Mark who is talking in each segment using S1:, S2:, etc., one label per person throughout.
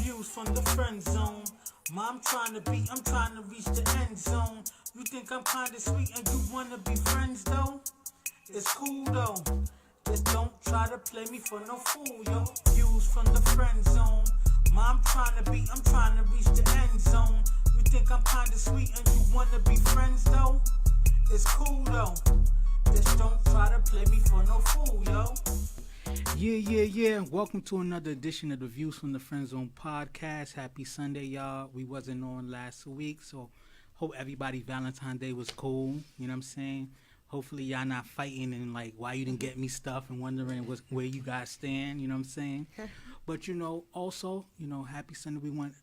S1: Views from the friend zone. I'm trying to reach the end zone. You think I'm kinda sweet and you wanna be friends though? It's cool though. Just don't try to play me for no fool, yo. Views from the friend zone. I'm trying to reach the end zone. You think I'm kinda sweet and you wanna be friends though? It's cool though. Just don't try to play me for no fool, yo. Yeah. Welcome to another edition of the Views from the Friend Zone podcast. Happy Sunday, y'all. We wasn't on last week, so hope everybody Valentine's Day was cool. You know what I'm saying? Hopefully y'all not fighting and like why you didn't get me stuff and wondering where you guys stand. You know what I'm saying? But also, happy Sunday. We want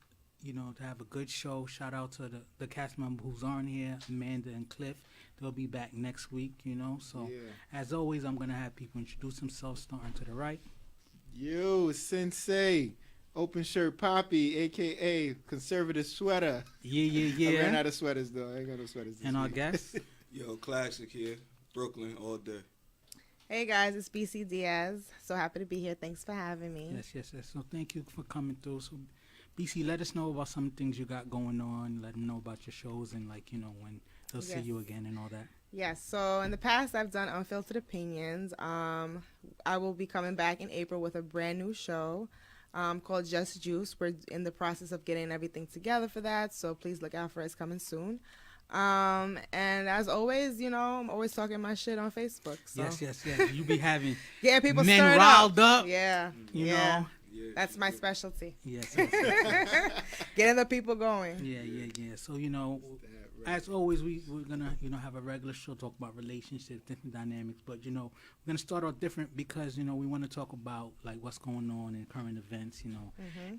S1: to have a good show. Shout out to the cast member who's on here, Amanda and Cliff. They'll be back next week, So, As always, I'm going to have people introduce themselves, starting to the right.
S2: Yo, Sensei, Open Shirt Poppy, a.k.a. Conservative Sweater.
S1: Yeah.
S2: I ran out of sweaters, though. I ain't got no sweaters this
S1: And our
S2: week.
S1: guest?
S3: Yo, Classic here. Brooklyn all day.
S4: Hey, guys, it's BC Diaz. So happy to be here. Thanks for having me.
S1: Yes. So thank you for coming through. So, BC, let us know about some things you got going on. Let them know about your shows and, when they'll see you again and all that.
S4: Yes, so in the past, I've done Unfiltered Opinions. I will be coming back in April with a brand new show called Just Juice. We're in the process of getting everything together for that, so please look out for it. It's coming soon. And as always, I'm always talking my shit on Facebook. So.
S1: Yes. You be having
S4: people
S1: men
S4: stirred
S1: riled up.
S4: Yeah.
S1: You know.
S4: That's my specialty.
S1: Yes.
S4: Getting the people going.
S1: Yeah. So, as always, we're going to have a regular show, talk about relationships, different dynamics. But, we're going to start off different because, we want to talk about, what's going on in current events,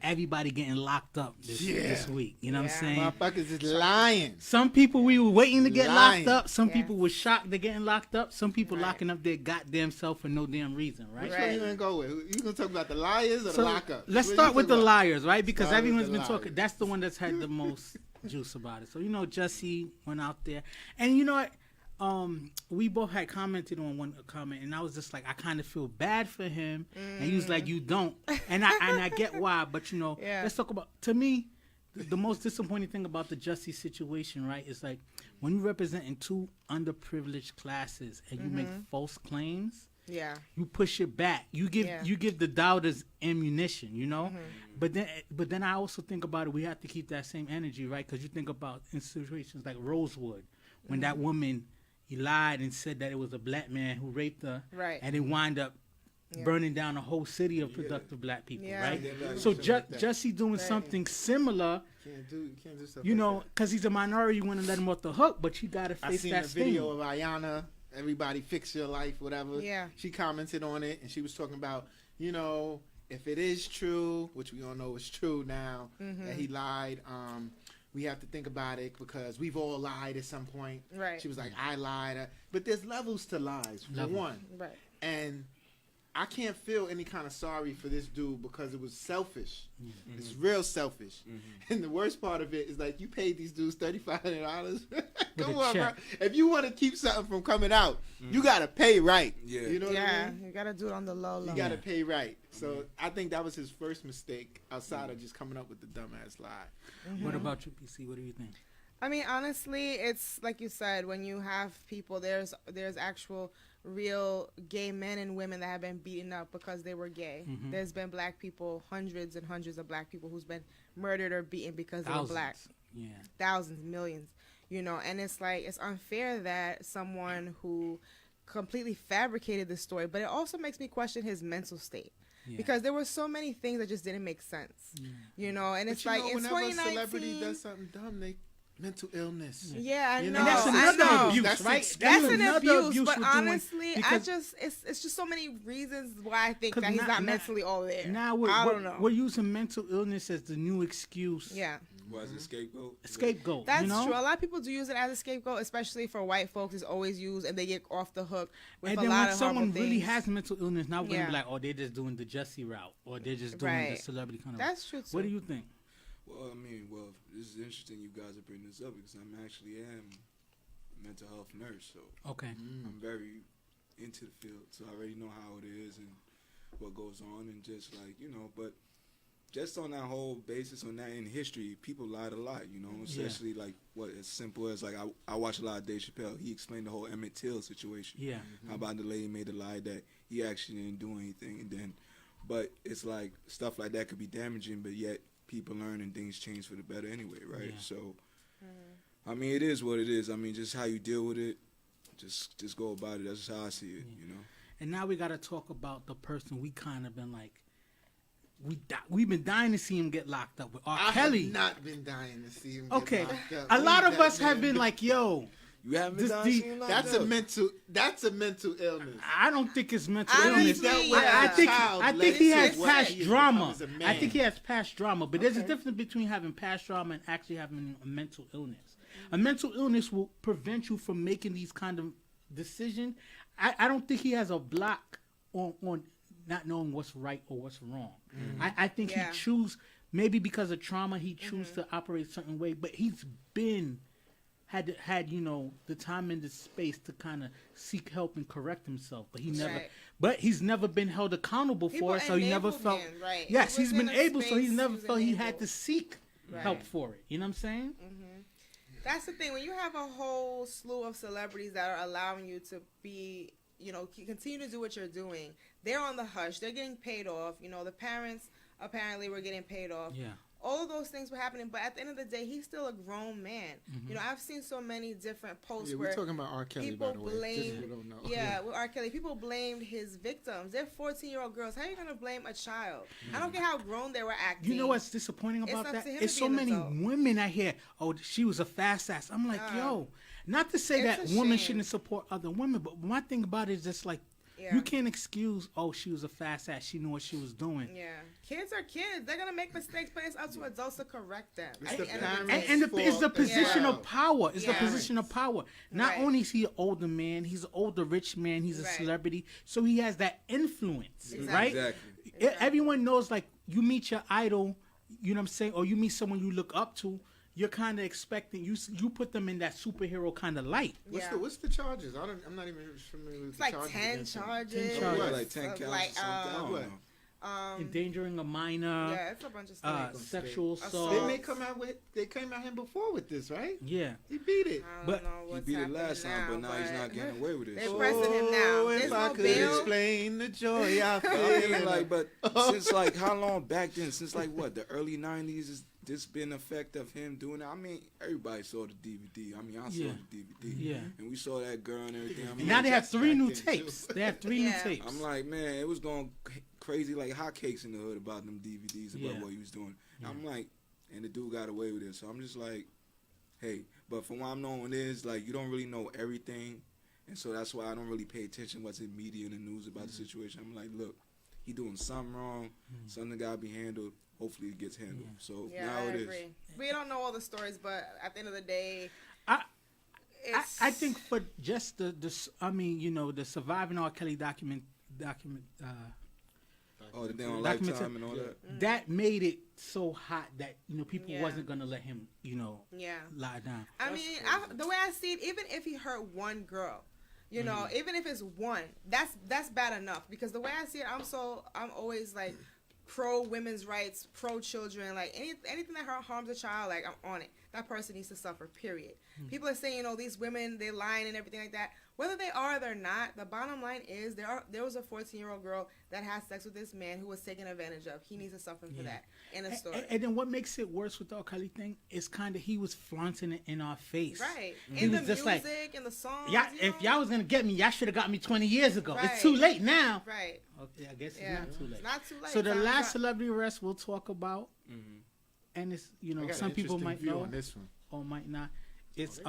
S1: Everybody getting locked up this week. You know what I'm saying?
S2: Motherfuckers is lying.
S1: Some people we were waiting to get locked up. Some people were shocked they're getting locked up. Some people locking up their goddamn self for no damn reason, right?
S2: Which one you going to go with? You going to talk about the liars or the lockup?
S1: Let's start with the liars, right? Because everyone's been talking. That's the one that's had the most juice about it. So, Jussie went out there. And you know what? We both had commented on one comment, and I was just like, I kind of feel bad for him. And he was like, you don't. And I get why, but, let's talk about, to me, the most disappointing thing about the Jussie situation, right, is like when you represent in two underprivileged classes and you make false claims.
S4: Yeah.
S1: You push it back. You give the doubters ammunition, But then I also think about it. We have to keep that same energy, right? Because you think about in situations like Rosewood, when that woman, he lied and said that it was a black man who raped her,
S4: right?
S1: And it wound up burning down a whole city of productive black people, right? So
S2: like
S1: Jussie doing something similar.
S2: Can't do stuff
S1: because he's a minority. You want to let him off the hook, but you got to face that sting.
S2: I seen a video of Ayana. Everybody fix your life, whatever.
S4: Yeah.
S2: She commented on it, and she was talking about, if it is true, which we all know is true now, that he lied, we have to think about it because we've all lied at some point.
S4: Right.
S2: She was like, I lied. But there's levels to lies, for one.
S4: Right.
S2: And I can't feel any kind of sorry for this dude because it was selfish. Mm-hmm. It's real selfish. Mm-hmm. And the worst part of it is like you paid these dudes $3,500. Come on, bro. If you want to keep something from coming out, you got to pay right.
S3: Yeah.
S2: You know what I mean?
S4: You got to do it on the low.
S2: You got to pay right. So I think that was his first mistake outside of just coming up with the dumbass lie.
S4: Mm-hmm.
S1: What about you, PC? What do you think?
S4: I mean, honestly, it's like you said, when you have people, there's actual real gay men and women that have been beaten up because they were gay. Mm-hmm. There's been black people, hundreds and hundreds of black people who's been murdered or beaten because they were black.
S1: Yeah.
S4: Thousands, millions, and it's like, it's unfair that someone who completely fabricated the story, but it also makes me question his mental state. Yeah. Because there were so many things that just didn't make sense, and but it's like in 2019,
S2: whenever a celebrity does something dumb, they mental illness.
S4: Yeah, I know.
S1: And that's another abuse, right?
S4: That's an abuse. But honestly, it's just so many reasons why I think that he's not mentally all there.
S1: Now
S4: I don't know.
S1: We're using mental illness as the new excuse.
S4: Yeah.
S3: Was it scapegoat?
S1: Scapegoat.
S4: That's true. A lot of people do use it as a scapegoat, especially for white folks. It's always used, and they get off the hook with
S1: and
S4: a
S1: then
S4: lot
S1: when
S4: of
S1: someone really
S4: things.
S1: has mental illness, now we're gonna be like, oh, they're just doing the Jussie route, or they're just doing the celebrity kind of.
S4: That's true too.
S1: What do you think?
S3: Well, this is interesting you guys are bringing this up because I'm actually a mental health nurse, so
S1: okay,
S3: I'm very into the field, so I already know how it is and what goes on, and just like but just on that whole basis, on that in history, people lied a lot, you know, especially like what as simple as like I watch a lot of Dave Chappelle. He explained the whole Emmett Till situation.
S1: Yeah.
S3: How about the lady made the lie that he actually didn't do anything, and then, but it's like stuff like that could be damaging, but yet people learn and things change for the better anyway, right?
S1: Yeah.
S3: So, I mean, it is what it is. I mean, just how you deal with it, just go about it. That's just how I see it, you know.
S1: And now we got to talk about the person we kind of been like, we've been dying to see him get locked up with R. Kelly.
S2: I have not been dying to see him
S1: Okay,
S2: get locked up.
S1: a lot
S2: Leave
S1: of
S2: that
S1: us have
S2: man
S1: been
S2: be-
S1: like, yo,
S3: You haven't been
S1: This
S3: down
S1: deep-
S3: seeing like
S2: That's
S3: that?
S2: a mental illness.
S1: I don't think it's mental
S4: I
S1: illness.
S4: think he-
S1: I think he has
S2: Listen,
S1: past
S2: he
S1: drama.
S2: becomes a man.
S1: I think he has past drama, but there's a
S4: Okay.
S1: difference between having past drama and actually having a mental illness. A mental illness will prevent you from making these kind of decisions. I don't think he has a block on not knowing what's right or what's wrong. I think
S4: Yeah.
S1: he choose, maybe because of trauma, he choose to operate a certain way, but he's been had you know the time and the space to kind of seek help and correct himself, but he never.
S4: Right.
S1: But he's never been held accountable
S4: People
S1: for it, so he never
S4: enabled
S1: felt.
S4: him, right.
S1: Yes,
S4: He
S1: he's
S4: was
S1: been
S4: in a
S1: able, so he
S4: space,
S1: never
S4: he was
S1: felt he had
S4: enabled.
S1: to seek
S4: Right.
S1: help for it. You know what I'm saying?
S4: That's the thing. When you have a whole slew of celebrities that are allowing you to be, you know, continue to do what you're doing, they're on the hush. They're getting paid off. You know, the parents apparently were getting paid off.
S1: Yeah.
S4: All of those things were happening, but at the end of the day, he's still a grown man. You know, I've seen so many different posts
S2: Yeah,
S4: where
S2: we're talking about R. Kelly,
S4: people
S2: by the way.
S4: blame,
S2: Just so we don't know.
S4: yeah, with R. Kelly, people blamed his victims. They're 14-year-old girls. How are you gonna blame a child? I don't care how grown they were acting.
S1: You know what's disappointing
S4: It's
S1: about
S4: up
S1: that?
S4: to him
S1: It's
S4: to
S1: so
S4: be an
S1: many
S4: adult.
S1: women out here. Oh, she was a fast ass. I'm like, yo, not to say
S4: It's
S1: that
S4: a
S1: women
S4: shame.
S1: shouldn't support other women, but my thing about it is just like,
S4: Yeah.
S1: you can't excuse, oh, she was a fast ass. She knew what she was doing.
S4: Yeah, kids are kids. They're gonna make mistakes, but it's up to adults to correct them.
S2: It's
S4: At
S2: the
S4: the end of the
S2: parents'
S4: day.
S1: And it's the
S2: fault as
S1: position
S2: well.
S1: of power. It's the
S4: Yeah.
S1: position of power. Not
S4: Right.
S1: only is he an older man, he's an older rich man. He's a
S4: Right.
S1: celebrity, so he has that influence,
S4: Exactly.
S1: right?
S3: Exactly.
S1: Everyone knows, like, you meet your idol, you know what I'm saying, or you meet someone you look up to. You're kind of expecting you put them in that superhero kind of light.
S4: Yeah.
S2: What's the charges? I'm not even familiar with
S4: It's
S2: the
S4: like
S2: charges.
S4: 10
S2: against him.
S4: charges.
S1: 10 charges.
S3: Yeah, like 10 counts
S4: Like,
S3: or something. I don't
S2: what?
S3: know.
S1: Endangering a minor,
S4: Yeah, it's a bunch of stuff.
S1: sexual
S4: Assault.
S1: assault.
S2: They came at him before with this, right?
S1: Yeah.
S2: He beat it.
S4: I don't
S1: But
S4: know
S3: He
S4: what's
S3: beat it
S4: happening
S3: last time, but now he's not getting away with it.
S4: They're
S3: So-
S4: pressing him now. There's
S2: If I
S4: no
S2: could
S4: bail.
S2: explain the joy I
S3: I
S2: feel.
S3: mean, like, but since like how long back then? Since like what, the early '90s? Has this been effect of him doing that? I mean, everybody saw the DVD. I mean, I saw
S1: Yeah.
S3: the DVD.
S1: Yeah.
S3: And we saw that girl and everything. I'm
S1: And now
S3: like,
S1: they have 3 new
S2: back then, too.
S1: tapes. They have 3 new
S4: Yeah.
S1: tapes.
S3: I'm like, man, it was going crazy like hotcakes in the hood about them DVDs about
S1: Yeah.
S3: what he was doing. I'm like, and the dude got away with it. So I'm just like, hey, but from what I'm knowing is like you don't really know everything, and so that's why I don't really pay attention what's in media and the news about the situation. I'm like, look, he doing something wrong. Something gotta be handled. Hopefully it gets handled. So
S4: Yeah,
S3: now
S4: I
S3: it is.
S4: agree. We don't know all the stories, but at the end of the day,
S1: I
S4: it's,
S1: think for just the surviving R. Kelly document
S3: Oh, the damn
S1: Documentary-
S3: Lifetime and all that.
S1: that made it so hot that people
S4: Yeah.
S1: wasn't gonna let him
S4: yeah.
S1: lie down.
S4: I mean, the way I see it, even if he hurt one girl, you know, even if it's one, that's bad enough. Because the way I see it, I'm always like pro women's rights, pro children, like anything that harms a child, like I'm on it. That person needs to suffer. Period. People are saying, these women, they lying and everything like that. Whether they are or they're not, the bottom line is there was a 14-year-old girl that had sex with this man who was taken advantage of. He needs to suffer for that in a story.
S1: And then what makes it worse with the R. Kelly thing is kind of he was flaunting it in our face.
S4: Right.
S1: He
S4: In the
S1: was just
S4: music,
S1: like,
S4: in the songs.
S1: Yeah, if y'all was gonna get me, y'all should have got me 20 years ago. It's
S4: Right.
S1: too late now.
S4: Right.
S1: Okay, I guess it's
S4: Yeah.
S1: not too late.
S4: It's not too late.
S1: So the
S4: Time's
S1: last
S4: up.
S1: celebrity arrest we'll talk about, and it's
S2: I got
S1: some
S2: an
S1: people
S2: interesting
S1: might
S2: view
S1: know
S2: on this one.
S1: or might not. It's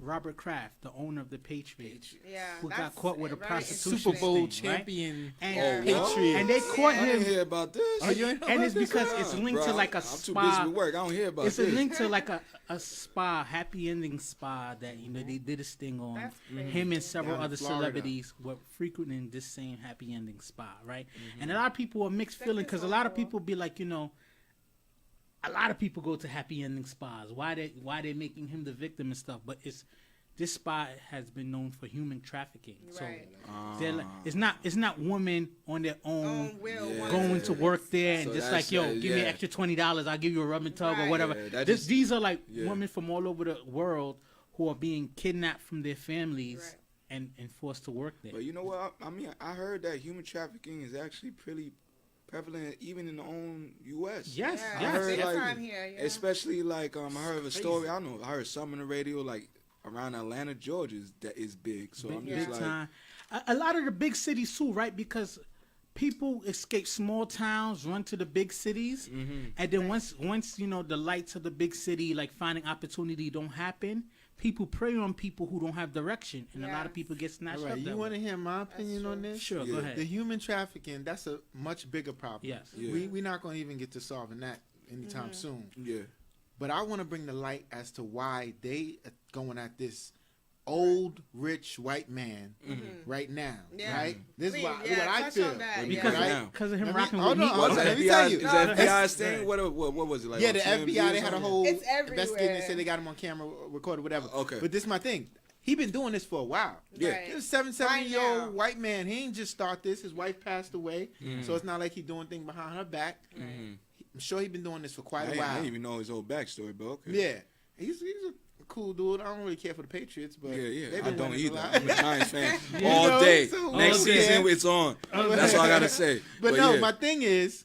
S1: Robert Kraft, the owner of the Patriots,
S4: Yeah.
S1: who got
S4: that's
S1: caught with a
S4: very
S1: prostitution
S2: Super Bowl
S1: sting, right?
S2: champion
S1: And,
S2: Patriot.
S1: and they caught
S3: I didn't
S1: him.
S3: hear about this.
S2: Oh, you ain't know
S1: And
S2: about
S1: it's
S2: this?
S1: because it's linked to like a
S3: I'm too busy
S1: spa.
S3: with work. I don't hear about
S1: It's
S3: this.
S1: a link to like a spa, happy ending spa that they did a sting on.
S4: That's crazy.
S1: Him and several
S2: Down in
S1: other
S2: Florida.
S1: celebrities were frequenting this same happy ending spa, right? And a lot of people are mixed feeling because a lot of people be like, a lot of people go to happy ending spas. Why they making him the victim and stuff? But it's this spot has been known for human trafficking.
S4: Right.
S1: So they're like, it's not women on their own
S3: Yeah.
S1: going to work there and
S3: So
S1: just
S3: that's
S1: like, yo,
S3: that,
S1: give me
S3: yeah.
S1: extra $20, I'll give you a rub and tug or
S4: Right.
S1: whatever.
S3: Yeah, that just-
S1: These are like
S3: yeah.
S1: women from all over the world who are being kidnapped from their families
S4: Right.
S1: and forced to work there.
S3: But you know what? I mean, I heard that human trafficking is actually pretty prevalent even in the own U.S.
S1: Yes,
S4: Yeah,
S1: yes.
S3: I heard,
S4: big
S3: like,
S4: time here, yeah.
S3: especially like I heard of a story. I don't know. I heard something on the radio like around Atlanta, Georgia, that is big. So I'm just
S1: big
S3: like,
S1: time. A lot of the big cities too, right? Because people escape small towns, run to the big cities, and then once you know the lights of the big city, like finding opportunity, don't happen. People prey on people who don't have direction, and a lot of
S4: Yes.
S1: people get snatched
S2: All
S1: up.
S2: right, you
S1: that
S2: want to
S1: way.
S2: hear my opinion on this?
S1: Sure,
S3: Yeah.
S1: go ahead.
S2: The human trafficking, that's a much bigger problem.
S1: Yes.
S3: Yeah.
S2: We're not going to even get to solving that anytime soon.
S3: yeah,
S2: But I want to bring the light as to why they are going at this old, rich white man right now.
S4: Yeah.
S2: Right? This
S4: Please,
S2: is what
S4: yeah,
S2: I
S4: touch
S2: feel.
S4: on that,
S1: Because
S3: yeah.
S2: right?
S1: because of him
S2: Let me-
S1: rocking
S2: hold
S1: with
S2: on,
S1: Meek.
S2: hold
S3: was
S2: on,
S3: it
S2: let me tell
S3: FBI's?
S2: you.
S3: Is that
S2: That's-
S3: FBI's thing? What was it like?
S2: Yeah,
S3: on
S2: the
S3: TMZ
S2: FBI,
S3: or
S2: they had a
S3: something?
S2: whole
S4: It's
S2: investigating. They
S4: everywhere.
S2: said they got him on camera, recorded, whatever.
S3: Okay.
S2: But this is my thing. He been doing this for a while.
S3: Yeah.
S4: Right.
S2: This is a
S4: Right
S2: 77-year-old
S4: now.
S2: white man. He ain't just start this. His wife passed away. So it's not like he doing things behind her back. I'm sure he been doing this for quite a
S3: I
S2: while.
S3: didn't even know his whole backstory, but okay.
S2: Yeah. He's a cool dude. I don't really care for the Patriots, but
S3: Yeah,
S2: they've
S3: I
S2: been
S3: don't
S2: winning a
S3: either.
S2: lot.
S3: I'm a Giants fan
S2: You
S3: all
S2: know,
S3: day.
S2: so
S3: Next
S2: okay.
S3: season, it's on. That's all I gotta say.
S2: But no,
S3: yeah.
S2: my thing is,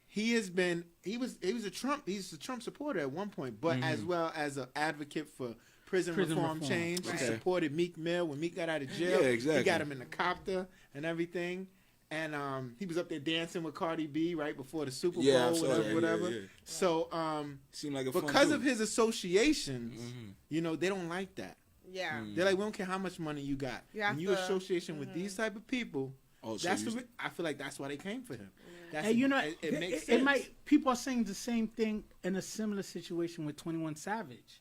S2: he was a Trump supporter at one point, but as well as an advocate for prison reform change.
S4: Right.
S2: He supported Meek Mill when Meek got out of jail.
S3: Yeah, exactly.
S2: He got him in the copter and everything. And he was up there dancing with Cardi B right before the Super Bowl,
S3: Yeah, I saw that.
S2: whatever.
S3: Yeah, yeah.
S2: So
S3: Seemed like a fun
S2: because
S3: dude.
S2: of his associations, you know, they don't like that.
S4: Yeah.
S2: They're like, we don't care how much money you got.
S4: You have
S2: When you
S4: to-
S2: association with these type of people,
S3: Oh, so
S2: that's
S3: you-
S2: I feel like that's why they came for him. That's
S1: And you know,
S2: it makes
S1: it
S2: sense.
S1: might. People are saying the same thing in a similar situation with 21 Savage.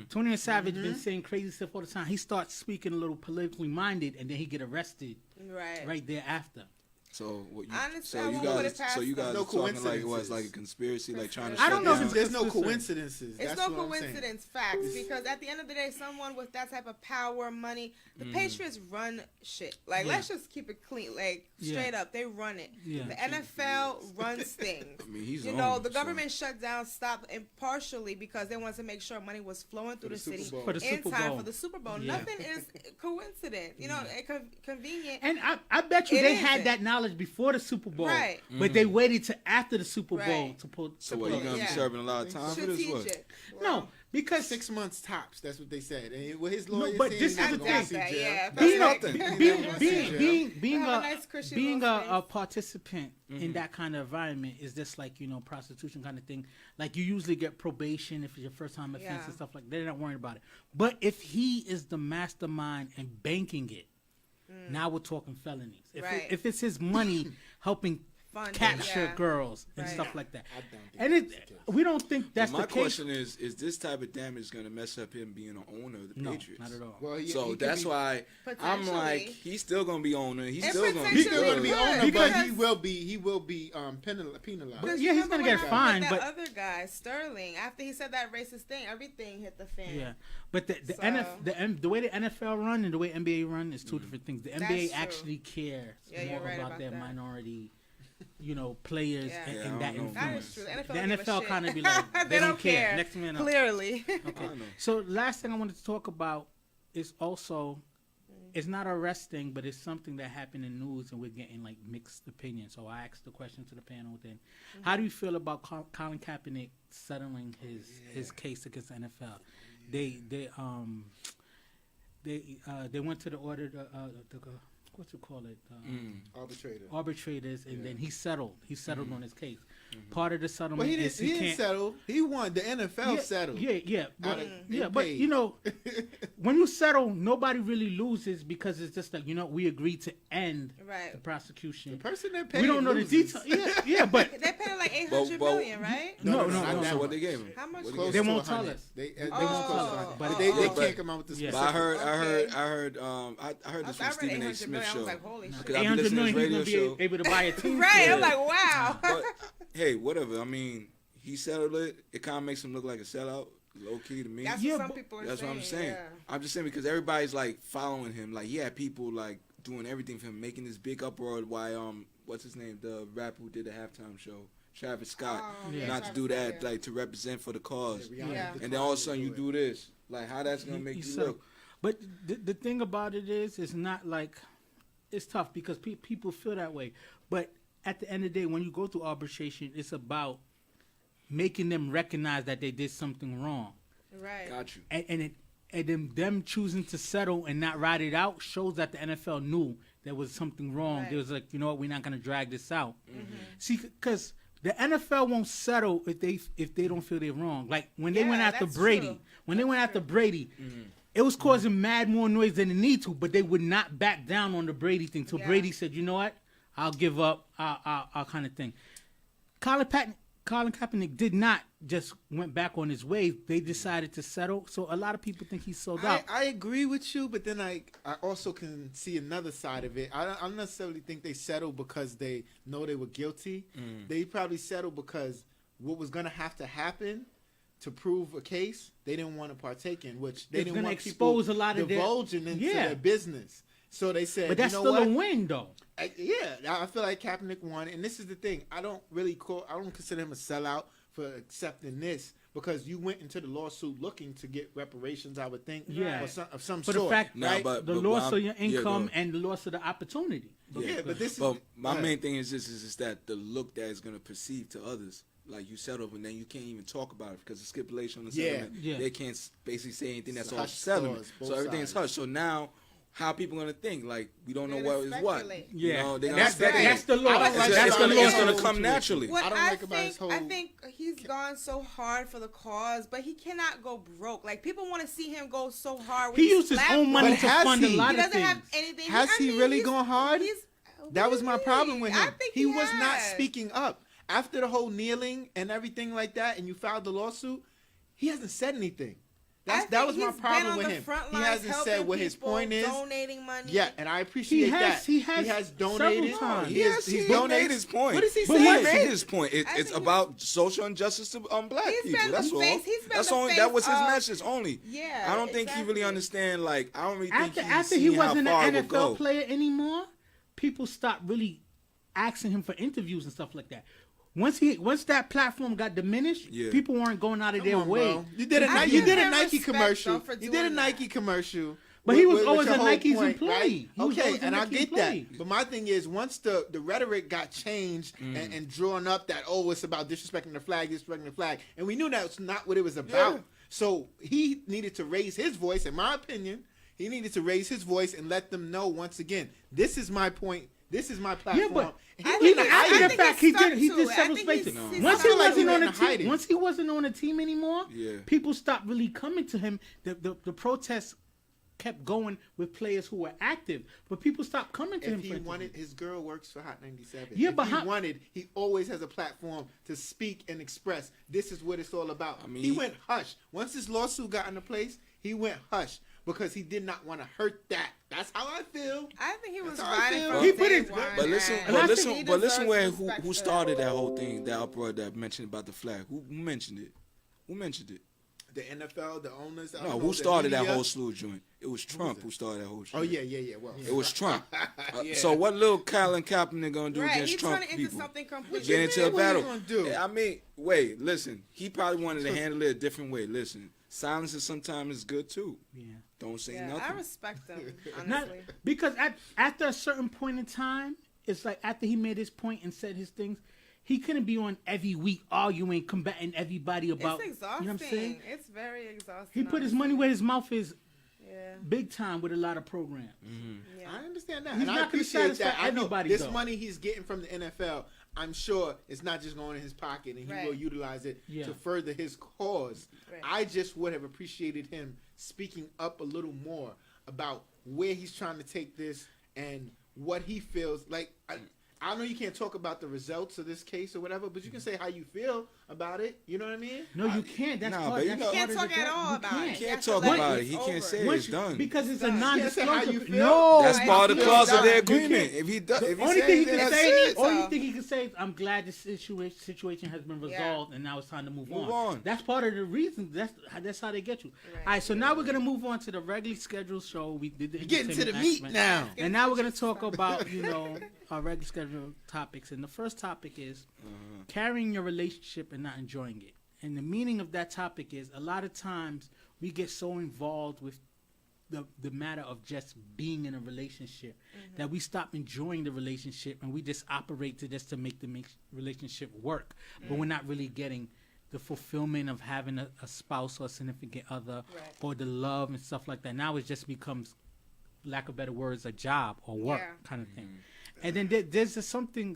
S1: 21 Savage been saying crazy stuff all the time. He starts speaking a little politically minded, and then he get arrested
S4: Right.
S1: right thereafter.
S3: So what you?
S4: Honestly, I
S3: so you
S4: won't put it
S3: guys?
S4: past
S3: So you
S4: them.
S3: guys
S2: No
S3: are talking like it was
S2: coincidences.
S3: like a conspiracy, like trying to.
S1: I don't
S3: shut
S1: know
S3: down-
S1: if
S2: There's no
S1: Listen.
S2: coincidences.
S4: It's
S2: That's
S4: no
S2: what I'm saying.
S4: coincidence, facts, because at the end of the day, someone with that type of power, money, the Patriots run shit. Like, let's just keep it clean, like straight up, they run it.
S1: Yeah.
S4: The NFL runs things.
S3: I mean, he's
S4: You
S3: on
S4: know,
S3: it,
S4: the
S3: so-
S4: government shut down, stopped, and partially because they wanted to make sure money was flowing through the
S2: the Super
S4: city
S2: Bowl.
S1: For the
S4: in
S1: Super
S4: time
S1: Bowl.
S4: for the Super Bowl.
S1: Yeah.
S4: Nothing is coincident. You know, convenient.
S1: And I bet you
S4: It
S1: they
S4: isn't.
S1: had that knowledge before the Super Bowl,
S4: Right.
S1: but they waited to after the Super Bowl
S4: Right.
S1: to pull.
S3: So
S1: to
S3: what? You
S1: pull-
S3: gonna
S4: Yeah.
S3: be serving a lot of time for this? What?
S4: Strategic.
S1: No, because
S2: 6 months tops. That's what they said. And what his
S1: No,
S2: lawyer
S1: but
S2: said,
S1: this
S2: he's
S1: is
S2: not
S1: the
S2: gonna
S1: thing.
S2: see
S4: That,
S2: jail.
S4: yeah.
S1: being
S3: nothing.
S1: being
S4: Have a nice cushy
S1: being
S4: little
S1: a
S4: space.
S1: participant in that kind of environment is just like, you know, prostitution kind of thing. Like, you usually get probation if it's your first time offense
S4: Yeah.
S1: and stuff like that. They're not worried about it. But if he is the mastermind and banking it, now we're talking felonies.
S4: Right.
S1: If it's his money helping
S4: Fund it,
S1: capture
S4: yeah.
S1: girls and
S4: Right.
S1: stuff like that,
S2: I don't think
S1: and
S2: that's the case.
S1: we don't think that's
S3: my
S1: the case.
S3: question is this type of damage going to mess up him being an owner of the
S1: No,
S3: Patriots?
S1: not at all.
S2: Well,
S3: So
S2: he could
S3: that's
S2: be-
S3: why I'm like,
S4: Potentially.
S3: he's still going to be owner. He's
S4: And
S3: still going to
S2: He's
S3: be
S2: still going to be
S4: Good,
S2: owner, but
S4: because-
S2: he will be penalized.
S4: Because
S1: Yeah,
S4: you
S1: he's gonna
S4: remember
S1: get
S4: what
S1: fined,
S4: happened
S1: but-
S4: with that other guy, Sterling, after he said that racist thing, everything hit the fan.
S1: Yeah, but the
S4: So-
S1: the way the NFL run and the way NBA run is two different things. The NBA
S4: That's true.
S1: actually cares
S4: Yeah, you're
S1: more
S4: right
S1: about
S4: about
S1: their
S4: that.
S1: minority, you know, players
S4: Yeah.
S1: and,
S3: Yeah,
S1: and
S3: I
S1: that
S3: don't know.
S4: That
S1: influence.
S4: is true. The
S1: The
S4: NFL, don't give a
S1: NFL
S4: shit.
S1: kind of be like, they don't care. Next man up.
S4: Clearly.
S1: Okay.
S3: I know.
S1: So last thing I wanted to talk about is also, it's not arresting, but it's something that happened in news, and we're getting like mixed opinions. So I asked the question to the panel then: how do you feel about Colin Kaepernick settling his case against the NFL? They went to the what you call it? Arbitrators, and then he settled. He settled on his case. Part of the settlement
S2: Well, he
S1: is
S2: didn't
S1: can't
S2: settle. He won. The NFL settled.
S1: Yeah, but,
S2: They
S1: but
S2: paid.
S1: you know, when you settle, nobody really loses because it's just like, you know, we agreed to end
S4: Right.
S1: the prosecution.
S2: The person that paid
S1: We don't know
S2: loses.
S1: the details. Yeah, but
S4: They paid him like 800
S3: But-
S4: million, right?
S1: no.
S2: not that
S3: So what
S2: much.
S3: they gave him?
S4: How much?
S3: What
S2: Close
S1: They
S2: to
S1: won't tell
S2: 100.
S1: us.
S2: They
S1: won't
S2: won't
S1: tell
S2: close
S1: us.
S2: to 100.
S1: But
S2: But they
S3: but-
S2: can't come out with the
S1: Yeah.
S3: But
S2: specifics.
S3: I heard this
S4: I
S3: from
S4: read
S3: Stephen A.
S4: 800
S3: Smith
S4: million. I
S3: show.
S4: was like, holy shit.
S3: Because I be
S1: 800
S3: listening to his
S1: million,
S3: radio
S1: he's gonna
S3: show.
S1: be able to buy a team.
S4: Right.
S3: Yeah.
S4: I'm like, wow.
S3: But hey, whatever. I mean, he settled it. It kind of makes him look like a sellout. Low key to me.
S4: That's
S1: Yeah,
S4: what some
S1: but-
S4: people are
S3: That's
S4: saying.
S3: what I'm saying.
S4: Yeah.
S3: I'm just saying because everybody's like following him. Like he had people like doing everything for him, making this big uproar. Why what's his name? The rapper who did the halftime show, Travis Scott.
S1: Yeah.
S3: Not to
S4: Travis
S3: do
S4: Scott,
S3: that,
S4: yeah.
S3: like to represent for the cause.
S4: Yeah.
S3: And then all of a sudden you do this. Like how that's gonna make you
S1: so-
S3: look?
S1: But the thing about it is, it's not like it's tough because people feel that way. But at the end of the day, when you go through arbitration, it's about making them recognize that they did something wrong,
S4: Right.
S3: Got you.
S1: and then them choosing to settle and not ride it out shows that the NFL knew there was something wrong.
S4: Right.
S1: They was like, you know what, we're not gonna drag this out.
S3: Mm-hmm.
S1: See, because the NFL won't settle if they don't feel they're wrong. Like when they
S4: Yeah,
S1: went after
S4: that's
S1: Brady,
S4: true.
S1: when they went after Brady, it was causing mad more noise than it need to. But they would not back down on the Brady thing till
S4: Yeah.
S1: Brady said, you know what, I'll give up, I'll kind of thing. Colin Kaepernick did not just went back on his ways. They decided to settle. So a lot of people think he's sold out.
S2: I agree with you, but then I also can see another side of it. I don't necessarily think they settled because they know they were guilty. They probably settled because what was going to have to happen to prove a case, they didn't want to partake in, which they
S1: It's
S2: didn't
S1: gonna
S2: want
S1: expose
S2: people
S1: a lot of their-
S2: divulging into
S1: Yeah.
S2: their business. So they said,
S1: But that's
S2: you know
S1: still
S2: what?
S1: a win, though.
S2: I feel like Kaepernick won, and this is the thing. I don't consider him a sellout for accepting this because you went into the lawsuit looking to get reparations. I would think,
S1: Yeah.
S2: or of some
S1: For
S2: sort.
S1: the fact,
S3: Nah,
S2: right?
S3: but
S1: the
S3: what
S1: loss
S3: I'm-
S1: of your
S3: yeah,
S1: income
S3: go
S1: and the loss of the opportunity.
S2: Yeah, but this is.
S3: But my
S2: go ahead.
S3: main thing is this: is that the look that is gonna perceive to others. Like you settle, and then you can't even talk about it because the stipulation on the
S2: Yeah.
S3: settlement,
S1: Yeah.
S3: they can't basically say anything that's
S2: It's a
S3: off
S2: hush
S3: settlement.
S2: clause, both
S3: So everything's
S2: sides.
S3: hushed. So now, how people gonna think? Like we don't know
S4: They're
S3: what is
S4: gonna
S3: what.
S4: speculate.
S3: You
S1: Yeah.
S3: know, they're
S2: And
S3: gonna
S2: that's the thing.
S3: speculate.
S1: That's the law.
S2: I don't like
S1: That's
S2: that.
S1: the
S3: It's
S1: law.
S3: gonna come naturally.
S4: What
S2: I don't like about his
S4: I
S2: whole-
S4: think he's gone so hard for the cause, but he cannot go broke. Like people want to see him go so hard. With
S1: He
S4: these
S1: used his own
S4: platforms.
S1: money
S2: But
S1: to
S2: has
S1: fund a
S2: he?
S1: lot
S4: He
S1: of
S4: doesn't
S1: things.
S4: have anything.
S2: Has he really
S4: he's-
S2: gone hard? That was my
S4: Really?
S2: problem with him.
S4: I think
S2: he was not
S4: has.
S2: speaking up after the whole kneeling and everything like that, and you filed the lawsuit. He hasn't said anything. That was my problem with him. He hasn't said what his point is.
S4: Donating money.
S2: Yeah, and I appreciate that.
S1: He has
S2: donated.
S1: several times.
S2: He's
S3: He
S2: donated.
S3: made his point.
S2: What does he
S3: But
S2: say?
S3: he made his point.
S4: I
S3: It's
S4: think
S3: about social injustice to black
S4: He's
S3: people.
S4: been
S3: That's
S4: the
S3: all.
S4: face- he's been
S3: That's
S4: the
S3: only.
S4: face
S3: That was his
S4: of-
S3: message only.
S4: Yeah,
S3: I don't think he really
S4: exactly.
S3: understand. Like I don't really think
S1: After
S3: he's
S1: he
S3: seen how
S1: wasn't
S3: far
S1: an
S3: it would
S1: NFL
S3: go.
S1: player anymore, people stopped really asking him for interviews and stuff like that. Once that platform got diminished,
S3: Yeah.
S1: people weren't going out of their
S2: Come on,
S1: way.
S2: bro. You did a
S4: I
S2: you
S4: give
S2: did a
S4: him
S2: Nike
S4: respect,
S2: commercial.
S4: though, for
S2: You did a
S4: doing
S2: Nike
S4: that.
S2: commercial.
S1: But he was
S2: with
S1: always
S2: your
S1: a
S2: whole
S1: Nike's
S2: point,
S1: employee.
S2: right?
S1: He was
S2: Okay,
S1: always a
S2: and I
S1: Nike
S2: get
S1: employee.
S2: that. But my thing is, once the rhetoric got changed and drawn up that it's about disrespecting the flag, and we knew that's not what it was about.
S3: Yeah.
S2: So he needed to raise his voice. In my opinion, he needed to raise his voice and let them know once again, this is my point. This is my platform.
S1: but
S2: He
S4: I
S2: didn't
S4: think
S2: hide
S1: after
S2: it.
S1: the
S4: think
S1: fact,
S4: he's stuck
S1: he
S4: to
S1: did
S4: it. I
S1: several
S4: think he's-
S1: spaces.
S3: No.
S4: he's
S1: Once
S4: stuck
S1: he
S4: to
S1: wasn't
S2: it.
S1: on the
S2: He didn't hide
S1: team,
S2: it.
S1: once he wasn't on the team anymore,
S3: Yeah.
S1: people stopped really coming to him. The protests kept going with players who were active, but people stopped coming to him.
S2: If he
S1: for
S2: wanted,
S1: interviews.
S2: his girl works for Hot 97.
S1: Yeah,
S2: if
S1: but
S2: he always has a platform to speak and express. This is what it's all about.
S3: I mean,
S2: he went hush. Once his lawsuit got into place, he went hush because he did not want to hurt that. That's how I feel.
S4: I think he was
S2: That's how I
S4: riding
S2: feel.
S4: from
S1: He put
S4: day
S1: his-
S4: one,
S3: But listen,
S4: and
S1: And I
S3: but
S1: think
S3: listen,
S4: he
S3: but listen
S4: deserves
S3: where
S4: respect
S3: who
S4: for
S3: started that whole thing, that uproar that mentioned about the flag. Who mentioned it? Who mentioned it?
S2: The NFL, the owners. I
S3: No,
S2: don't
S3: who
S2: know, the
S3: started that
S2: media.
S3: whole slew joint? It was Trump
S2: it?
S3: who started that whole shit.
S2: Oh yeah. Well,
S3: It was Trump.
S2: Yeah.
S3: So what little Colin Kaepernick gonna do
S4: Right,
S3: against
S4: he's
S3: Trump
S4: turning into
S3: people?
S4: something completely
S3: Get into a
S2: mean? What he
S3: battle.
S2: gonna do?
S3: Yeah, I mean, wait, listen. He probably wanted to handle it a different way. Listen, silence is sometimes is good too.
S1: Yeah.
S3: Don't say
S4: Yeah, I
S3: nothing.
S4: respect him,
S1: Not,
S4: honestly.
S1: because after a certain point in time, it's like after he made his point and said his things, he couldn't be on every week arguing, combating everybody about.
S4: It's exhausting.
S1: You know what I'm saying?
S4: It's very exhausting.
S1: He put his
S4: honestly.
S1: money where his mouth is,
S4: Yeah.
S1: big time with a lot of programs.
S4: Yeah.
S2: I understand that.
S1: He's
S2: and I
S1: not gonna
S2: appreciate
S1: satisfy
S2: that. I know
S1: everybody,
S2: this
S1: though.
S2: money he's getting from the NFL, I'm sure it's not just going in his pocket, and he
S4: Right.
S2: will utilize it
S1: Yeah.
S2: to further his cause.
S4: Right.
S2: I just would have appreciated him speaking up a little more about where he's trying to take this and what he feels like. I know you can't talk about the results of this case or whatever, but you can say how you feel about it. You know what I mean?
S5: No, you can't. That's
S3: Nah,
S5: part.
S3: but you
S5: That's
S3: know-
S5: part
S4: Can't
S5: of
S4: talk
S5: the
S4: at
S5: job.
S4: all
S5: You
S4: about
S5: can't.
S4: it.
S3: He
S4: You
S3: can't
S4: have to
S3: talk
S4: let
S3: about
S4: it
S3: it. He
S4: be
S3: can't
S4: over.
S3: say
S5: Once
S3: it's
S5: you-
S3: done.
S5: because it's a
S2: You can't say how you
S5: non-disclosure.
S2: feel.
S5: No,
S3: That's part of the
S5: it's
S3: clause of
S5: done.
S3: their
S5: You
S3: agreement.
S5: can't-
S3: If he does, if he
S5: Only
S3: says
S5: thing he
S3: it,
S5: can
S3: that's
S5: say,
S3: it.
S5: only thing he can say is, "I'm glad this situation has been resolved, and now it's time to move on." That's part of the reason. That's how they get you.
S4: Right.
S5: All right, so now we're gonna move on to the regularly scheduled show. We did the
S2: Getting to the
S5: entertainment
S2: meat
S5: aspect.
S2: now.
S5: And now we're gonna talk about our regular scheduled topics. And the first topic is carrying your relationship and not enjoying it. And the meaning of that topic is a lot of times we get so involved with the matter of just being in a relationship that we stop enjoying the relationship and we just operate to make the relationship work, but we're not really getting the fulfillment of having a spouse or a significant other, or the love and stuff like that. Now it just becomes, lack of better words, a job or work kind of thing. And then there's something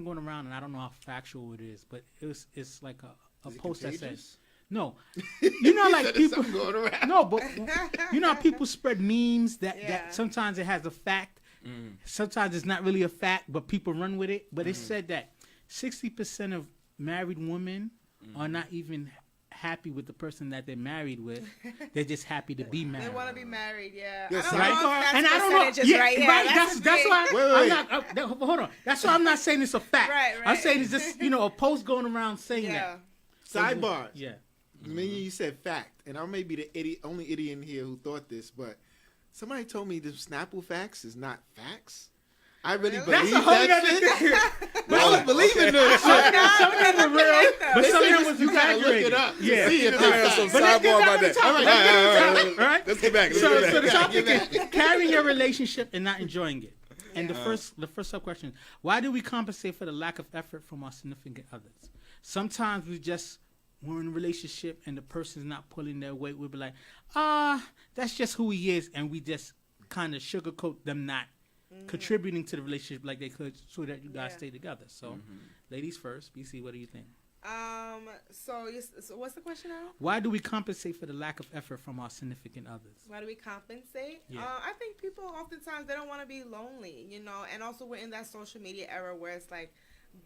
S5: going around, and I don't know how factual it is, but it's like a post that says, no, like people
S2: going around.
S5: no, but how people spread memes that sometimes it has a fact, sometimes it's not really a fact, but people run with it. But it said that 60% of married women are not even happy with the person that they're married with. They're just happy to be married.
S4: They want to be married, yeah.
S2: Yes,
S4: I don't
S2: right?
S4: know if that's
S5: And I don't know.
S4: percentages
S5: Yeah,
S4: right here.
S5: right.
S4: That's
S5: That's why
S2: Wait.
S5: I'm not. Hold on. That's why I'm not saying it's a fact.
S4: Right.
S5: I'm saying it's just a post going around saying
S4: Yeah.
S5: that.
S2: Sidebar.
S5: Yeah.
S2: You said fact, and I may be the only idiot in here who thought this, but somebody told me the Snapple facts is not facts. I really believe
S5: That's a whole
S2: that
S5: other
S2: shit.
S5: thing.
S2: But I was believing this
S5: Some
S2: shit.
S5: of them are real, but
S2: They
S5: some of
S2: say
S5: them was
S2: you gotta look it
S5: exaggerated.
S2: up. to
S5: Yeah.
S2: see if
S3: Let's have
S2: it's
S3: some
S2: fact.
S5: But let's get
S3: sidebar
S5: back
S3: about
S5: on the
S3: that.
S5: topic.
S3: All
S5: Let's get on the
S3: right.
S5: topic, all right?
S3: Let's get back.
S5: So the topic is carrying your relationship and not enjoying it. And the first sub question: why do we compensate for the lack of effort from our significant others? Sometimes we're in a relationship and the person's not pulling their weight. We'll be like, that's just who he is, and we just kind of sugarcoat them not contributing to the relationship like they could, so that you guys stay together. So, ladies first. BC, what do you think?
S4: So what's the question now?
S5: Why do we compensate for the lack of effort from our significant others?
S4: Why do we compensate?
S5: Yeah.
S4: I think people oftentimes they don't want to be lonely, and also we're in that social media era where it's like